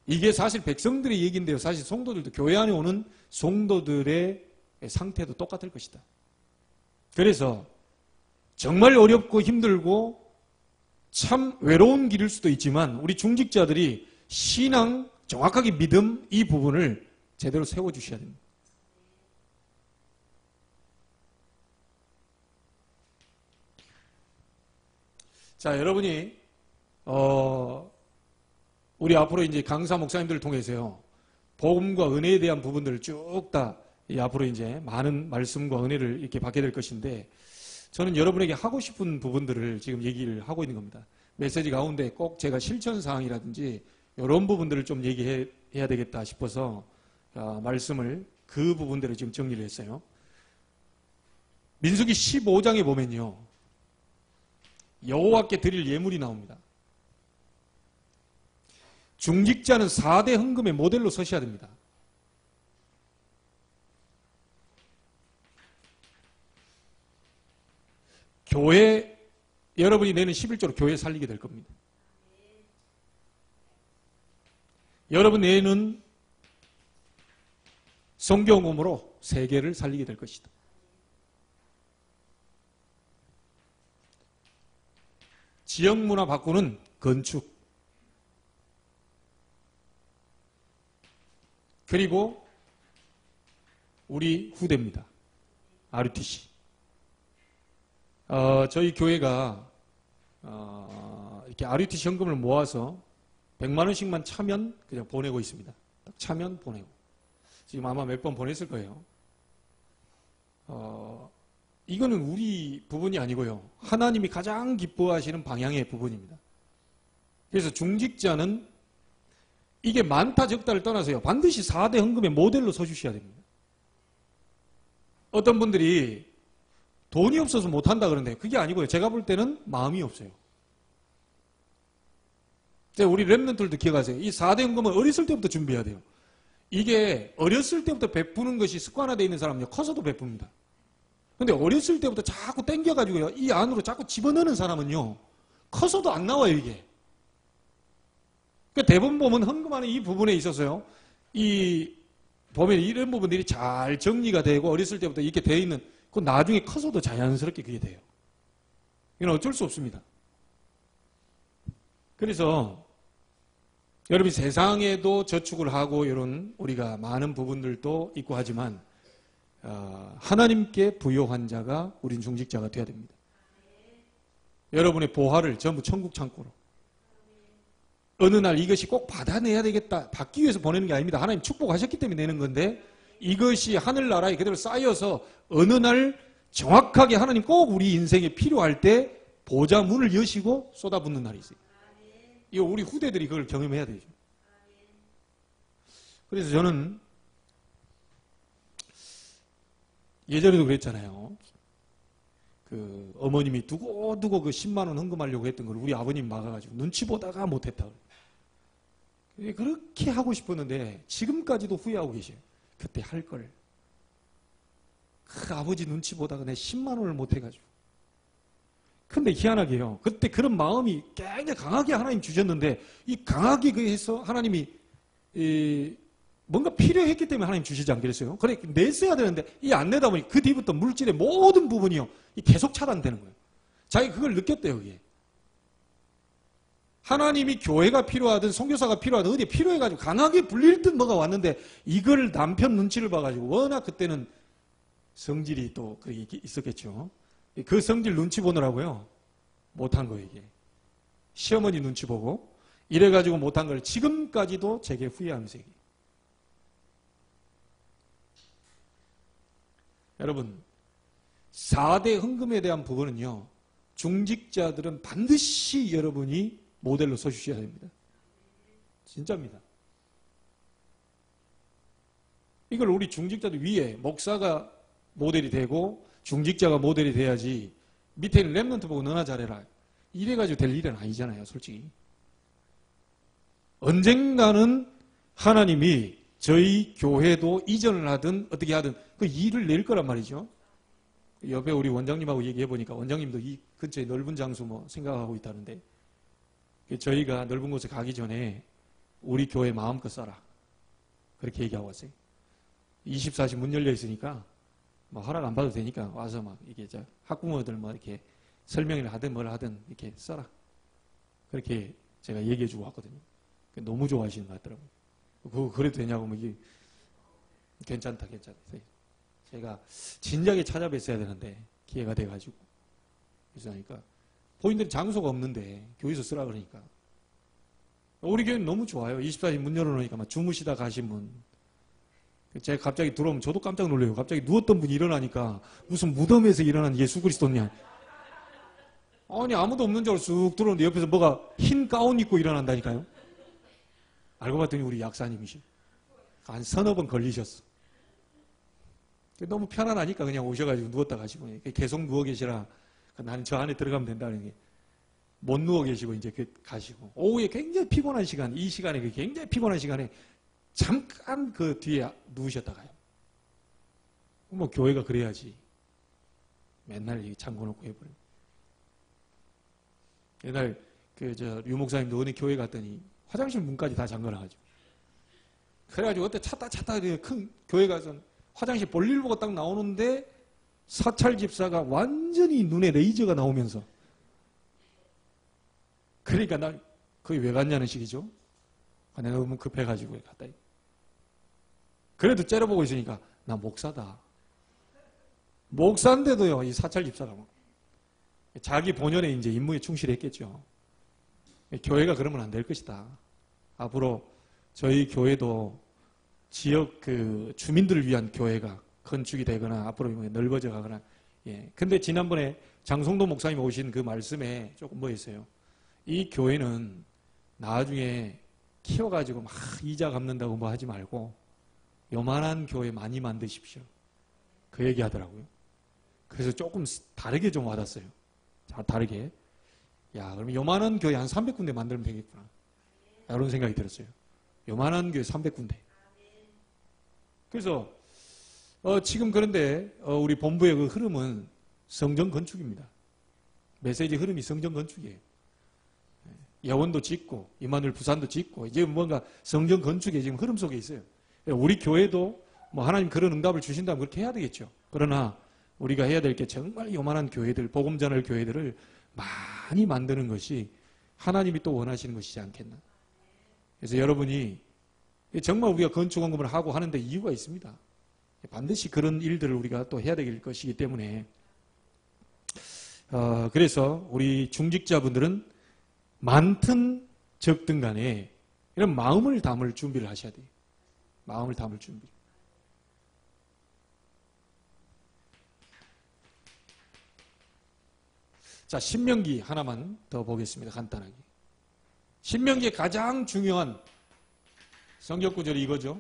이게 사실 백성들의 얘기인데요, 사실 성도들도, 교회 안에 오는 성도들의 상태도 똑같을 것이다. 그래서 정말 어렵고 힘들고 참 외로운 길일 수도 있지만 우리 중직자들이 신앙, 정확하게 믿음, 이 부분을 제대로 세워주셔야 됩니다. 자, 여러분이 우리 앞으로 이제 강사 목사님들을 통해서요, 복음과 은혜에 대한 부분들을 쭉 다 앞으로 이제 많은 말씀과 은혜를 이렇게 받게 될 것인데, 저는 여러분에게 하고 싶은 부분들을 지금 얘기를 하고 있는 겁니다. 메시지 가운데 꼭 제가 실천 사항이라든지 이런 부분들을 좀 얘기해야 되겠다 싶어서 말씀을 그 부분대로 지금 정리를 했어요. 민수기 15장에 보면요, 여호와께 드릴 예물이 나옵니다. 중직자는 4대 헌금의 모델로 서셔야 됩니다. 교회, 여러분이 내는 11조로 교회 살리게 될 겁니다. 여러분 내는 성경음으로 세계를 살리게 될 것이다. 지역문화 바꾸는 건축, 그리고 우리 후대입니다. RUTC. 저희 교회가 이렇게 RUTC 현금을 모아서 100만 원씩만 차면 그냥 보내고 있습니다. 딱 차면 보내고. 지금 아마 몇 번 보냈을 거예요. 이거는 우리 부분이 아니고요, 하나님이 가장 기뻐하시는 방향의 부분입니다. 그래서 중직자는 이게 많다 적다를 떠나서요, 반드시 4대 헌금의 모델로 서주셔야 됩니다. 어떤 분들이 돈이 없어서 못한다 그러는데 그게 아니고요, 제가 볼 때는 마음이 없어요. 우리 랩런트들도 기억하세요. 이 4대 헌금은 어렸을 때부터 준비해야 돼요. 이게 어렸을 때부터 베푸는 것이 습관화되어 있는 사람은요, 커서도 베풉니다. 근데 어렸을 때부터 자꾸 땡겨가지고요, 이 안으로 자꾸 집어넣는 사람은요, 커서도 안 나와요, 이게. 그러니까 대부분 보면 헌금하는 이 부분에 있어서요, 보면 이런 부분들이 잘 정리가 되고 어렸을 때부터 이렇게 되어 있는, 그 나중에 커서도 자연스럽게 그게 돼요. 이건 어쩔 수 없습니다. 그래서 여러분 세상에도 저축을 하고 이런 우리가 많은 부분들도 있고 하지만 하나님께 부요한 자가 우린 중직자가 되어야 됩니다. 여러분의 보화를 전부 천국 창고로 어느 날 이것이 꼭 받아내야 되겠다 받기 위해서 보내는 게 아닙니다. 하나님 축복하셨기 때문에 내는 건데 이것이 하늘나라에 그대로 쌓여서 어느 날 정확하게 하나님 꼭 우리 인생에 필요할 때 보좌 문을 여시고 쏟아붓는 날이 있어요. 이거 우리 후대들이 그걸 경험해야 되죠. 그래서 저는 예전에도 그랬잖아요. 그 어머님이 두고두고 그 10만 원 헌금하려고 했던 걸 우리 아버님 막아가지고 눈치 보다가 못했다. 그렇게 하고 싶었는데 지금까지도 후회하고 계셔요. 그때 할 걸. 그 아버지 눈치 보다가 내 10만 원을 못해가지고. 근데 희한하게요. 그때 그런 마음이 굉장히 강하게 하나님 주셨는데 이 강하게 해서 하나님이 뭔가 필요했기 때문에 하나님 주시지 않겠어요? 그래 냈어야 되는데 이 안 내다 보니 그 뒤부터 물질의 모든 부분이요 계속 차단되는 거예요. 자기가 그걸 느꼈대요. 그게. 하나님이 교회가 필요하든 선교사가 필요하든 어디에 필요해가지고 강하게 불릴 듯 뭐가 왔는데 이걸 남편 눈치를 봐가지고 워낙 그때는 성질이 또 있었겠죠. 그 성질 눈치 보느라고요 못한 거예요. 이게 시어머니 눈치 보고 이래가지고 못한 걸 지금까지도 제게 후회하면서 얘기해요. 여러분 4대 헌금에 대한 부분은요 중직자들은 반드시 여러분이 모델로 서주셔야 됩니다. 진짜입니다. 이걸 우리 중직자들 위에 목사가 모델이 되고 중직자가 모델이 돼야지 밑에 있는 랩런트 보고 너나 잘해라 이래가지고 될 일은 아니잖아요. 솔직히 언젠가는 하나님이 저희 교회도 이전을 하든 어떻게 하든 그 일을 낼 거란 말이죠. 옆에 우리 원장님하고 얘기해 보니까 원장님도 이 근처에 넓은 장소 뭐 생각하고 있다는데 저희가 넓은 곳에 가기 전에 우리 교회 마음껏 써라 그렇게 얘기하고 왔어요. 24시 문 열려 있으니까 뭐 허락 안 받아도 되니까 와서 막 이게 학부모들 뭐 이렇게 설명을 하든 뭘 하든 이렇게 써라 그렇게 제가 얘기해 주고 왔거든요. 너무 좋아하시는 것 같더라고요. 그거 그래도 되냐고 뭐 이게 괜찮다. 제가 진작에 찾아뵀어야 되는데 기회가 돼가지고 그래서 하니까 본인들이 장소가 없는데 교회에서 쓰라 그러니까 우리 교회는 너무 좋아요. 24시 문 열어놓으니까 막 주무시다 가신 분 제가 갑자기 들어오면 저도 깜짝 놀래요. 갑자기 누웠던 분이 일어나니까 무슨 무덤에서 일어난 예수 그리스도냐 아니 아무도 없는 줄 알고 쑥 들어오는데 옆에서 뭐가 흰 가운 입고 일어난다니까요. 알고 봤더니 우리 약사님이시. 한 서너 번 걸리셨어. 너무 편안하니까 그냥 오셔가지고 누웠다 가시고 계속 누워 계시라. 나는 저 안에 들어가면 된다는 게 못 누워 계시고 이제 가시고 오후에 굉장히 피곤한 시간 이 시간에 굉장히 피곤한 시간에 잠깐 그 뒤에 누우셨다가요. 뭐 교회가 그래야지. 맨날 잠궈놓고 해버려. 옛날 류 목사님도 어느 교회 갔더니 화장실 문까지 다 잠궈놔가지고. 그래가지고 어때 찾다 큰 교회 가서 화장실 볼일 보고 딱 나오는데 사찰 집사가 완전히 눈에 레이저가 나오면서 그러니까 난 거기 왜 갔냐는 식이죠. 내가 너무 급해가지고 갔다. 그래도 째려보고 있으니까 나 목사다. 목사인데도요 이 사찰 집사가 자기 본연의 이제 임무에 충실했겠죠. 교회가 그러면 안 될 것이다. 앞으로 저희 교회도 지역 그 주민들을 위한 교회가 건축이 되거나 앞으로 넓어져 가거나 근데 지난번에 장성도 목사님 오신 그 말씀에 조금 뭐 있어요. 이 교회는 나중에 키워가지고 막 이자 갚는다고 뭐 하지 말고 요만한 교회 많이 만드십시오. 그 얘기 하더라고요. 그래서 조금 다르게 좀 와닿았어요. 다르게. 야, 그러면 요만한 교회 한 300군데 만들면 되겠구나. 이런 생각이 들었어요. 요만한 교회 300군데. 그래서 지금 그런데 우리 본부의 그 흐름은 성전 건축입니다. 메시지 흐름이 성전 건축이에요. 여원도 짓고 이만울 부산도 짓고 이제 뭔가 성전 건축의 지금 흐름 속에 있어요. 우리 교회도 뭐 하나님 그런 응답을 주신다면 그렇게 해야 되겠죠. 그러나 우리가 해야 될 게 정말 요만한 교회들, 복음 전할 교회들을 많이 만드는 것이 하나님이 또 원하시는 것이지 않겠나. 그래서 여러분이 정말 우리가 건축원금을 하고 하는데 이유가 있습니다. 반드시 그런 일들을 우리가 또 해야 될 것이기 때문에 그래서 우리 중직자분들은 많든 적든 간에 이런 마음을 담을 준비를 하셔야 돼요. 마음을 담을 준비. 자, 신명기 하나만 더 보겠습니다. 간단하게. 신명기의 가장 중요한 성경 구절이 이거죠.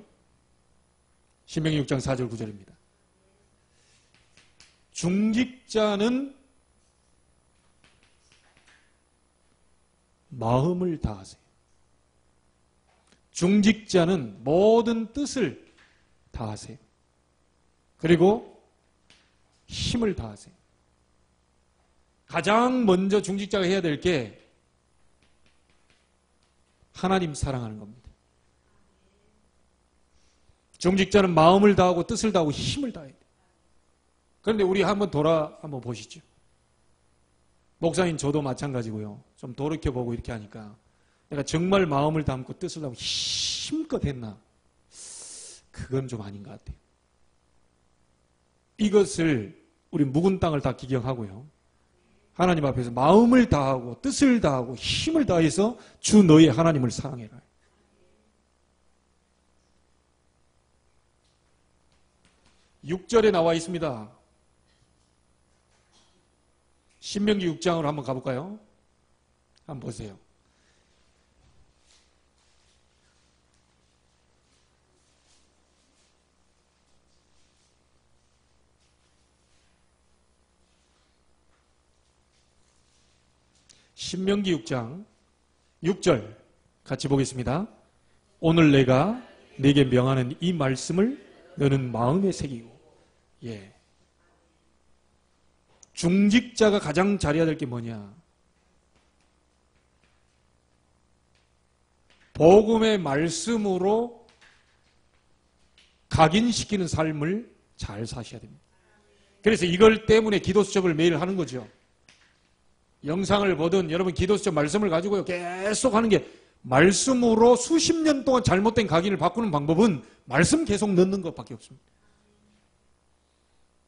신명기 6장 4절 9절입니다. 중직자는 마음을 다하세요. 중직자는 모든 뜻을 다하세요. 그리고 힘을 다하세요. 가장 먼저 중직자가 해야 될 게 하나님 사랑하는 겁니다. 중직자는 마음을 다하고 뜻을 다하고 힘을 다해야 돼요. 그런데 우리 한번 보시죠. 목사님 저도 마찬가지고요. 좀 돌이켜보고 이렇게 하니까 내가 정말 마음을 담고 뜻을 담고 힘껏 했나? 그건 좀 아닌 것 같아요. 이것을 우리 묵은 땅을 다 기경하고요. 하나님 앞에서 마음을 다하고 뜻을 다하고 힘을 다해서 주 너의 하나님을 사랑해라. 6절에 나와 있습니다. 신명기 6장으로 한번 가볼까요? 한번 보세요. 신명기 6장 6절 같이 보겠습니다. 오늘 내가 네게 명하는 이 말씀을 너는 마음에 새기고. 예. 중직자가 가장 잘해야 될 게 뭐냐? 복음의 말씀으로 각인시키는 삶을 잘 사셔야 됩니다. 그래서 이걸 때문에 기도 수첩을 매일 하는 거죠. 영상을 보든 여러분 기도 수첩 말씀을 가지고요. 계속 하는 게 말씀으로 수십 년 동안 잘못된 각인을 바꾸는 방법은 말씀 계속 넣는 것밖에 없습니다.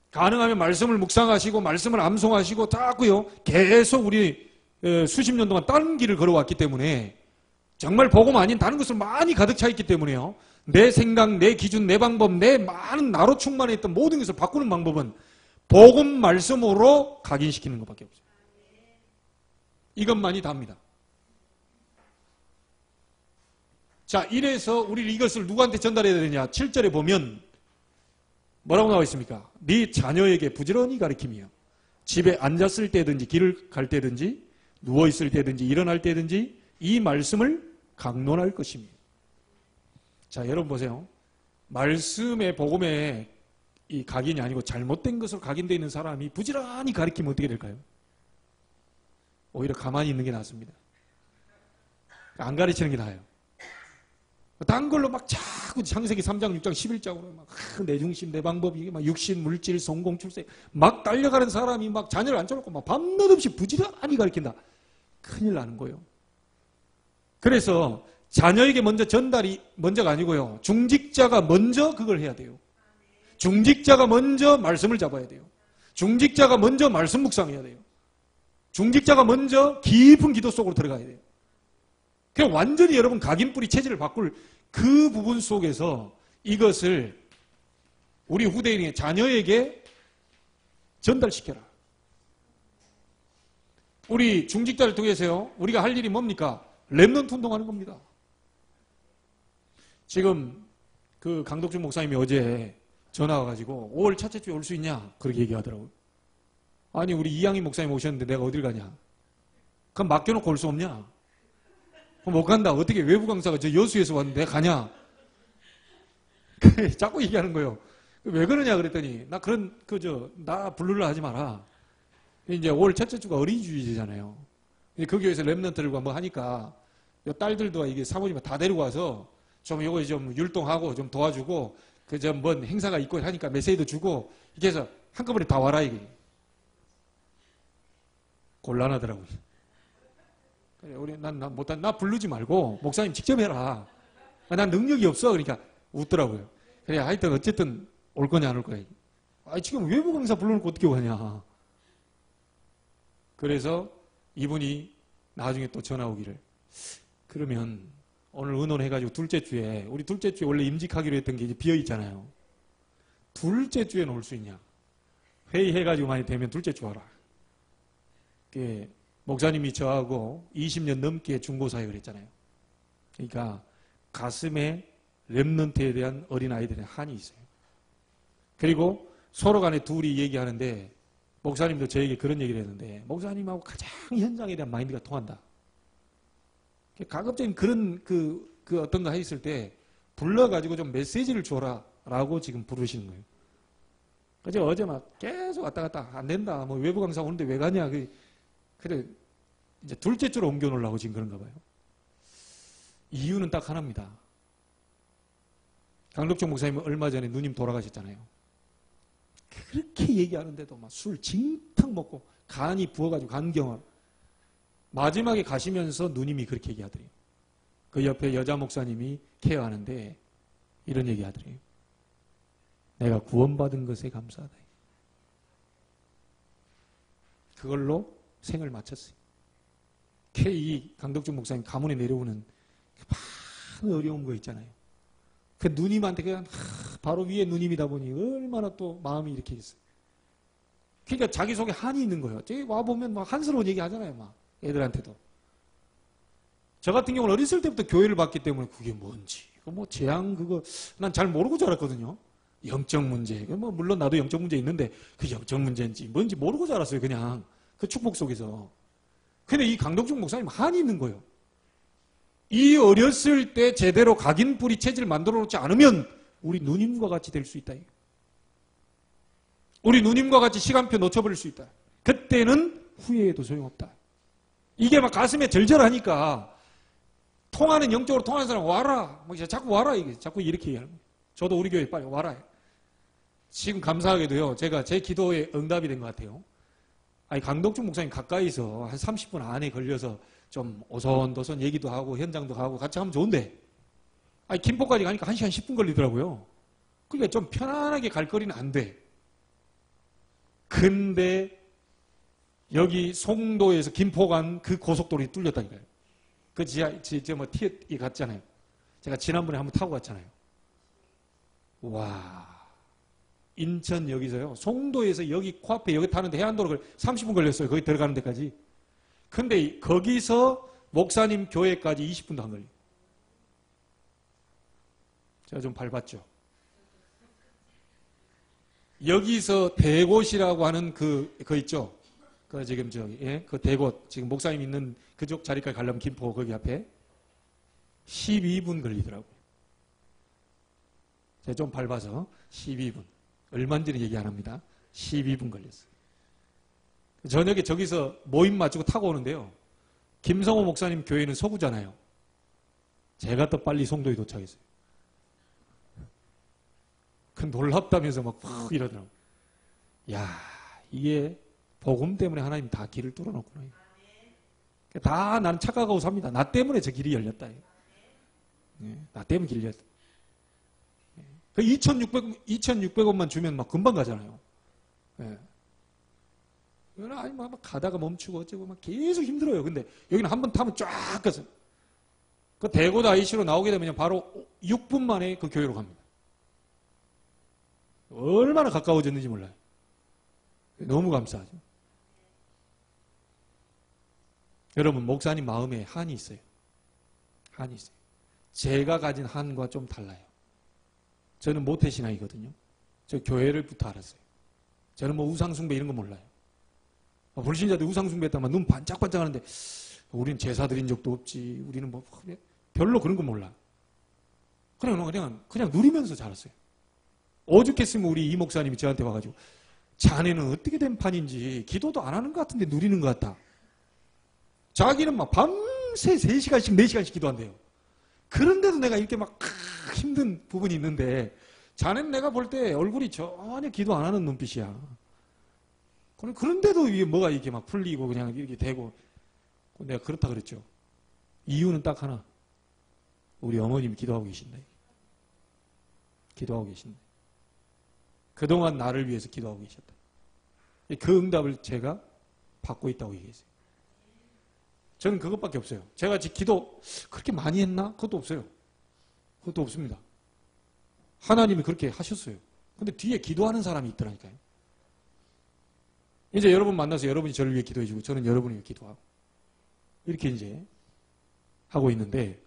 가능하면 말씀을 묵상하시고 말씀을 암송하시고 다 하고요. 계속 우리 수십 년 동안 다른 길을 걸어왔기 때문에 정말 복음 아닌 다른 것을 많이 가득 차 있기 때문에요. 내 생각, 내 기준, 내 방법, 내 많은 나로 충만했던 모든 것을 바꾸는 방법은 복음 말씀으로 각인시키는 것밖에 없어요. 이것만이 답니다. 자, 이래서 우리 이것을 누구한테 전달해야 되느냐? 7절에 보면 뭐라고 나와 있습니까? 네 자녀에게 부지런히 가르치며 집에 앉았을 때든지 길을 갈 때든지 누워있을 때든지 일어날 때든지 이 말씀을 강론할 것입니다. 자, 여러분 보세요. 말씀의 복음에 이 각인이 아니고 잘못된 것으로 각인되어 있는 사람이 부지런히 가르치면 어떻게 될까요? 오히려 가만히 있는 게 낫습니다. 안 가르치는 게 나아요. 딴 걸로 막 자꾸 창세기 3장, 6장, 11장으로 막 내 중심, 내 방법, 이게 막 육신, 물질, 성공, 출세 막 달려가는 사람이 막 자녀를 앉혀놓고 막 밤낮 없이 부지런히 가르친다. 큰일 나는 거예요. 그래서 자녀에게 먼저 전달이 먼저가 아니고요. 중직자가 먼저 그걸 해야 돼요. 중직자가 먼저 말씀을 잡아야 돼요. 중직자가 먼저 말씀 묵상해야 돼요. 중직자가 먼저 깊은 기도 속으로 들어가야 돼요. 그냥 완전히 여러분 각인뿌리 체질을 바꿀 그 부분 속에서 이것을 우리 후대인의 자녀에게 전달시켜라. 우리 중직자를 통해서요. 우리가 할 일이 뭡니까? 랩넌트 운동하는 겁니다. 지금 그 강덕준 목사님이 어제 전화 와가지고 5월 첫째 주에 올 수 있냐? 그렇게 얘기하더라고요. 아니 우리 이양희 목사님 오셨는데 내가 어딜 가냐? 그럼 맡겨놓고 올 수 없냐? 그럼 못 간다. 어떻게 외부 강사가 저 여수에서 왔는데 내가 가냐? 자꾸 얘기하는 거예요. 왜 그러냐 그랬더니 나 분류를 하지 마라. 이제 5월 첫째 주가 어린이주일이잖아요. 그 교회에서 랩런트들과 뭐 하니까 딸들도 이게 사모님 다 데리고 와서 좀 이거 좀 율동하고 좀 도와주고 그 좀 뭔 행사가 있고 하니까 메시지도 주고 이렇게 해서 한꺼번에 다 와라 이게. 곤란하더라고요. 그래, 나 부르지 말고 목사님 직접 해라. 난 능력이 없어. 그러니까 웃더라고요. 그래, 하여튼 어쨌든 올 거냐 안 올 거야. 지금 외부 강사 불러놓고 어떻게 오냐. 그래서 이분이 나중에 또 전화 오기를, 그러면 오늘 의논해가지고 우리 둘째 주에 원래 임직하기로 했던 게 이제 비어 있잖아요. 둘째 주에는 올 수 있냐. 회의해가지고 많이 되면 둘째 주 와라. 목사님이 저하고 20년 넘게 중고사역을 했잖아요. 그러니까 가슴에 렘넌트에 대한 어린아이들의 한이 있어요. 그리고 서로 간에 둘이 얘기하는데, 목사님도 저에게 그런 얘기를 했는데, 목사님하고 가장 현장에 대한 마인드가 통한다. 가급적인 그런 어떤 거 했을 때 불러가지고 좀 메시지를 줘라 라고 지금 부르시는 거예요. 그래서 어제 막 계속 왔다 갔다 안 된다. 뭐 외부 강사 오는데 왜 가냐. 그래 이제 둘째 주로 옮겨 놓으려고 지금 그런가 봐요. 이유는 딱 하나입니다. 강덕종 목사님은 얼마 전에 누님 돌아가셨잖아요. 그렇게 얘기하는데도 막 술 징탕 먹고 간이 부어가지고 간경화. 마지막에 가시면서 누님이 그렇게 얘기하더래요. 그 옆에 여자 목사님이 케어하는데 이런 얘기하더래요. 내가 구원받은 것에 감사하다. 그걸로 생을 마쳤어요. 이 강덕중 목사님 가문에 내려오는 많은 어려운 거 있잖아요. 그 누님한테 그냥 바로 위에 누님이다 보니 얼마나 또 마음이 이렇게 있어요. 그러니까 자기 속에 한이 있는 거예요. 저기 와보면 막 한스러운 얘기 하잖아요. 막 애들한테도. 저 같은 경우는 어렸을 때부터 교회를 봤기 때문에 그게 뭔지, 뭐 재앙 난 잘 모르고 자랐거든요. 영적 문제. 뭐 물론 나도 영적 문제 있는데 그 영적 문제인지 뭔지 모르고 자랐어요. 그냥 그 축복 속에서. 근데 이 강덕중 목사님 한이 있는 거예요. 이 어렸을 때 제대로 각인 뿌리 체질을 만들어 놓지 않으면 우리 누님과 같이 될 수 있다. 우리 누님과 같이 시간표 놓쳐버릴 수 있다. 그때는 후회해도 소용없다. 이게 막 가슴에 절절하니까 통하는, 영적으로 통하는 사람 와라. 뭐 자꾸 와라. 이게 자꾸 이렇게 얘기하는 거예요. 저도 우리 교회 빨리 와라. 지금 감사하게도요, 제가 제 기도에 응답이 된 것 같아요. 강덕중 목사님 가까이서 한 30분 안에 걸려서 좀 오손도손 얘기도 하고 현장도 가고 같이 하면 좋은데, 김포까지 가니까 1시간 10분 걸리더라고요. 그러니까 좀 편안하게 갈 거리는 안 돼. 근데 여기 송도에서 김포 간 그 고속도로에 뚫렸다니까요. 그 티에 갔잖아요. 제가 지난번에 한번 타고 갔잖아요. 와, 인천 여기서요, 송도에서 여기 코앞에 여기 타는데 해안도로 30분 걸렸어요. 거기 들어가는 데까지. 근데 거기서 목사님 교회까지 20분도 안 걸려요. 제가 좀 밟았죠. 여기서 대곳이라고 하는 그 있죠. 지금 그 대곳, 지금 목사님 있는 그쪽 자리까지 가려면 김포 거기 앞에 12분 걸리더라고요. 제가 좀 밟아서 12분. 얼마인지는 얘기 안 합니다. 12분 걸렸어요. 저녁에 저기서 모임 마치고 타고 오는데요. 김성호 목사님 교회는 서구잖아요. 제가 더 빨리 송도에 도착했어요. 그 놀랍다면서 막 이러더라고요. 야, 이게 복음 때문에 하나님 다 길을 뚫어놓구나. 다 나는 착각하고 삽니다. 나 때문에 저 길이 열렸다. 나 때문에 길이 열렸다. 그 2,600원만 주면 막 금방 가잖아요. 아니, 막 가다가 멈추고 어쩌고 막 계속 힘들어요. 근데 여기는 한번 타면 쫙 가서. 그 대곳 IC로 나오게 되면 바로 6분 만에 그 교회로 갑니다. 얼마나 가까워졌는지 몰라요. 너무 감사하죠. 여러분, 목사님 마음에 한이 있어요. 한이 있어요. 제가 가진 한과 좀 달라요. 저는 모태신앙이거든요. 저 교회를부터 알았어요. 저는 뭐 우상숭배 이런 거 몰라요. 불신자들 우상숭배 했다면 눈 반짝반짝 하는데, 우리는 제사 드린 적도 없지. 우리는 뭐 별로 그런 거 몰라. 그냥 누리면서 자랐어요. 오죽했으면 우리 이 목사님이 저한테 와가지고, 자네는 어떻게 된 판인지 기도도 안 하는 것 같은데 누리는 것 같다. 자기는 막 밤새 3시간씩 4시간씩 기도한대요. 그런데도 내가 이렇게 막 힘든 부분이 있는데, 자네는 내가 볼 때 얼굴이 전혀 기도 안 하는 눈빛이야. 그런데도 이게 뭐가 이렇게 막 풀리고 그냥 이렇게 되고, 내가 그렇다 그랬죠. 이유는 딱 하나. 우리 어머님이 기도하고 계신다. 기도하고 계신다. 그동안 나를 위해서 기도하고 계셨다. 그 응답을 제가 받고 있다고 얘기했어요. 저는 그것밖에 없어요. 제가 기도 그렇게 많이 했나? 그것도 없어요. 그것도 없습니다. 하나님이 그렇게 하셨어요. 근데 뒤에 기도하는 사람이 있더라니까요. 이제 여러분 만나서 여러분이 저를 위해 기도해주고 저는 여러분을 위해 기도하고 이렇게 이제 하고 있는데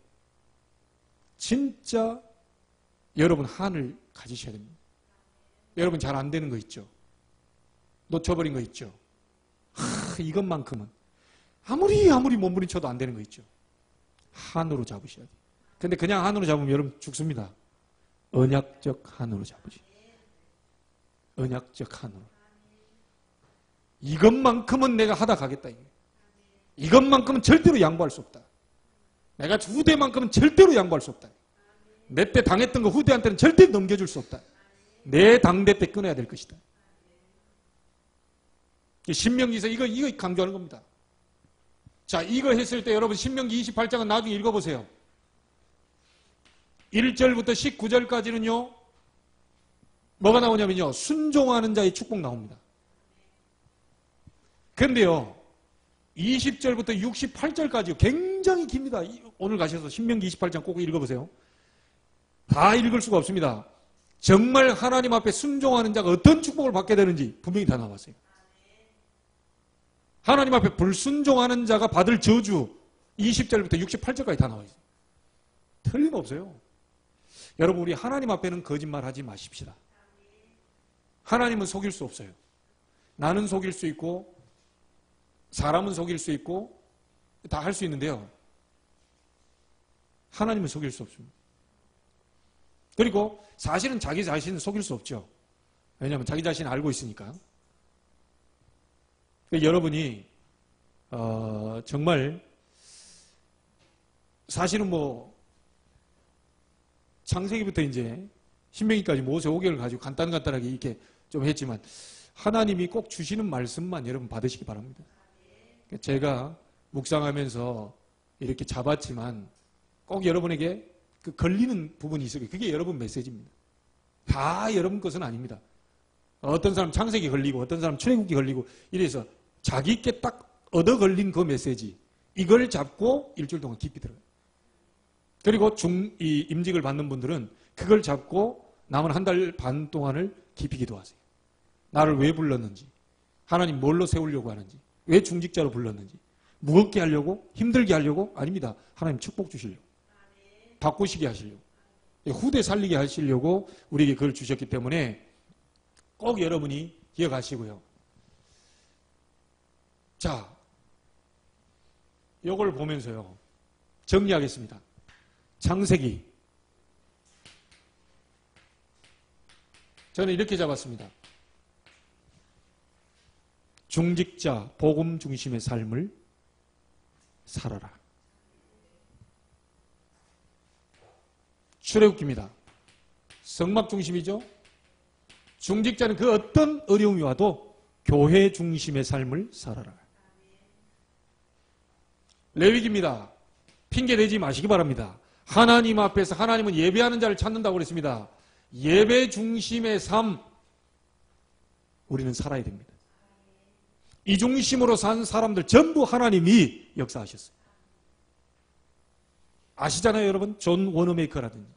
진짜 여러분 한을 가지셔야 됩니다. 여러분 잘 안 되는 거 있죠? 놓쳐버린 거 있죠? 이것만큼은 아무리 몸부림쳐도 안 되는 거 있죠? 한으로 잡으셔야 돼요. 근데 그냥 한으로 잡으면 여러분 죽습니다. 언약적 한으로 잡으셔야 돼요. 언약적 한으로. 이것만큼은 내가 하다 가겠다. 이것만큼은 절대로 양보할 수 없다. 내가 후대만큼은 절대로 양보할 수 없다. 내 때 당했던 거 후대한테는 절대 넘겨줄 수 없다. 내 당대 때 끊어야 될 것이다. 신명기에서 이거 강조하는 겁니다. 자, 이거 했을 때 여러분 신명기 28장은 나중에 읽어보세요. 1절부터 19절까지는요. 뭐가 나오냐면요. 순종하는 자의 축복 나옵니다. 그런데요. 20절부터 68절까지 굉장히 깁니다. 오늘 가셔서 신명기 28장 꼭 읽어보세요. 다 읽을 수가 없습니다. 정말 하나님 앞에 순종하는 자가 어떤 축복을 받게 되는지 분명히 다 나왔어요. 하나님 앞에 불순종하는 자가 받을 저주 20절부터 68절까지 다 나와 있어요. 틀림없어요. 여러분 우리 하나님 앞에는 거짓말하지 마십시다. 하나님은 속일 수 없어요. 나는 속일 수 있고 사람은 속일 수 있고 다 할 수 있는데요. 하나님은 속일 수 없습니다. 그리고 사실은 자기 자신은 속일 수 없죠. 왜냐하면 자기 자신을 알고 있으니까. 여러분이 정말 사실은 창세기부터 이제 신명기까지 모세 5개를 가지고 간단하게 이렇게 좀 했지만 하나님이 꼭 주시는 말씀만 여러분 받으시기 바랍니다. 제가 묵상하면서 이렇게 잡았지만 꼭 여러분에게 그 걸리는 부분이 있어요. 그게 여러분 메시지입니다. 다 여러분 것은 아닙니다. 어떤 사람 창세기 걸리고 어떤 사람 출애굽기 걸리고 이래서 자기께 딱 얻어 걸린 그 메시지 이걸 잡고 일주일 동안 깊이 들어요. 그리고 이 임직을 받는 분들은 그걸 잡고 남은 한 달 반 동안을 깊이 기도하세요. 나를 왜 불렀는지, 하나님 뭘로 세우려고 하는지, 왜 중직자로 불렀는지, 무겁게 하려고, 힘들게 하려고? 아닙니다. 하나님 축복 주시려고, 바꾸시게 하시려고, 후대 살리게 하시려고 우리에게 그걸 주셨기 때문에 꼭 여러분이 기억하시고요. 자, 이걸 보면서요. 정리하겠습니다. 창세기. 저는 이렇게 잡았습니다. 중직자, 복음 중심의 삶을 살아라. 출애굽기입니다. 성막 중심이죠. 중직자는 그 어떤 어려움이 와도 교회 중심의 삶을 살아라. 레위기입니다. 핑계대지 마시기 바랍니다. 하나님 앞에서 하나님은 예배하는 자를 찾는다고 그랬습니다. 예배 중심의 삶 우리는 살아야 됩니다. 이 중심으로 산 사람들 전부 하나님이 역사하셨어요. 아시잖아요, 여러분? 존 워너메이커라든지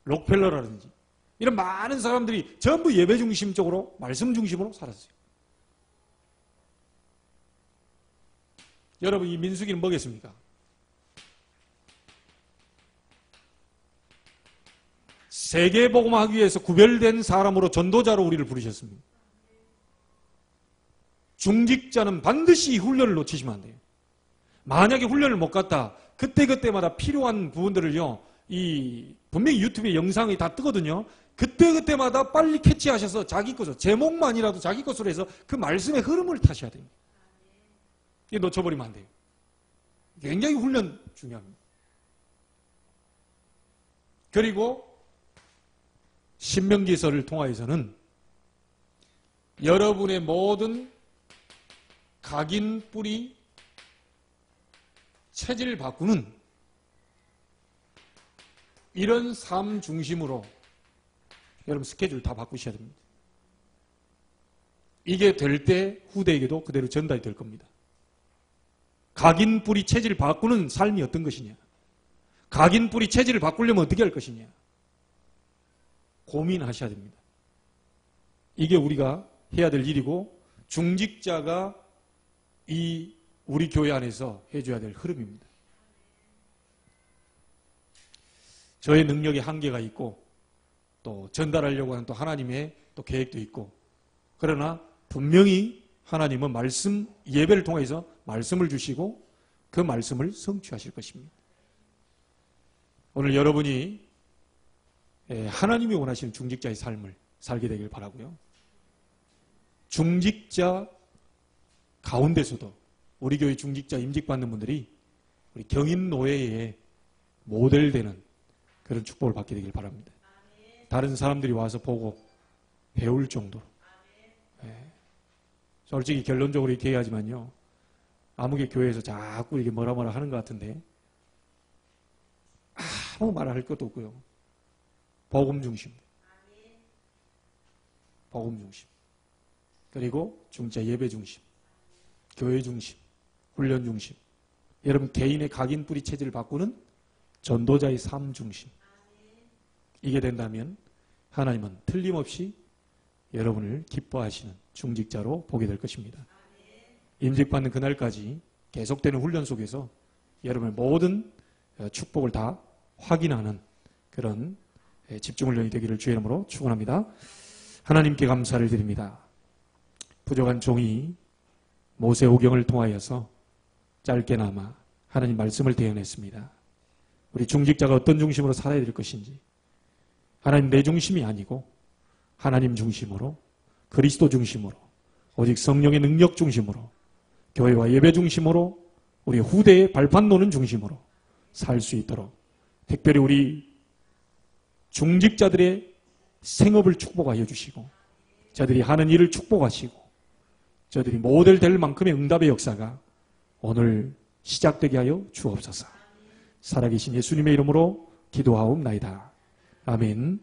록펠러라든지 이런 많은 사람들이 전부 예배 중심적으로 말씀 중심으로 살았어요. 여러분 이 민수기는 뭐겠습니까? 세계복음하기 위해서 구별된 사람으로 전도자로 우리를 부르셨습니다. 중직자는 반드시 훈련을 놓치시면 안 돼요. 만약에 훈련을 못 갔다 그때그때마다 필요한 부분들을요 분명히 유튜브에 영상이 다 뜨거든요. 그때그때마다 빨리 캐치하셔서 자기 것으로 제목만이라도 자기 것으로 해서 그 말씀의 흐름을 타셔야 됩니다. 이게 놓쳐버리면 안 돼요. 굉장히 훈련 중요합니다. 그리고 신명기서를 통하여서는 여러분의 모든 각인 뿌리 체질을 바꾸는 이런 삶 중심으로 여러분 스케줄 다 바꾸셔야 됩니다. 이게 될 때 후대에게도 그대로 전달이 될 겁니다. 각인 뿌리 체질을 바꾸는 삶이 어떤 것이냐? 각인 뿌리 체질을 바꾸려면 어떻게 할 것이냐? 고민하셔야 됩니다. 이게 우리가 해야 될 일이고 중직자가 이 우리 교회 안에서 해줘야 될 흐름입니다. 저의 능력에 한계가 있고 또 전달하려고 하는 또 하나님의 또 계획도 있고 그러나 분명히 하나님은 말씀 예배를 통해서 말씀을 주시고 그 말씀을 성취하실 것입니다. 오늘 여러분이 하나님이 원하시는 중직자의 삶을 살게 되길 바라고요. 중직자 가운데서도 우리 교회 중직자 임직받는 분들이 우리 경인노예의 모델되는 그런 축복을 받게 되길 바랍니다. 다른 사람들이 와서 보고 배울 정도로. 솔직히 결론적으로 이렇게 얘기하지만요. 아무개 교회에서 자꾸 이게 뭐라 하는 것 같은데 아무 말 할 것도 없고요. 복음 중심. 복음 중심. 그리고 중자 예배 중심. 교회 중심. 훈련 중심. 여러분 개인의 각인 뿌리 체질을 바꾸는 전도자의 삶 중심. 이게 된다면 하나님은 틀림없이 여러분을 기뻐하시는 중직자로 보게 될 것입니다. 임직받는 그날까지 계속되는 훈련 속에서 여러분의 모든 축복을 다 확인하는 그런 집중훈련이 되기를 주의 이름으로 축원합니다. 하나님께 감사를 드립니다. 부족한 종이 모세오경을 통하여서 짧게나마 하나님 말씀을 대언했습니다. 우리 중직자가 어떤 중심으로 살아야 될 것인지 하나님 내 중심이 아니고 하나님 중심으로 그리스도 중심으로 오직 성령의 능력 중심으로 교회와 예배 중심으로 우리 후대의 발판 놓는 중심으로 살 수 있도록 특별히 우리 중직자들의 생업을 축복하여 주시고 저들이 하는 일을 축복하시고 저들이 모델 될 만큼의 응답의 역사가 오늘 시작되게 하여 주옵소서. 살아계신 예수님의 이름으로 기도하옵나이다. 아멘.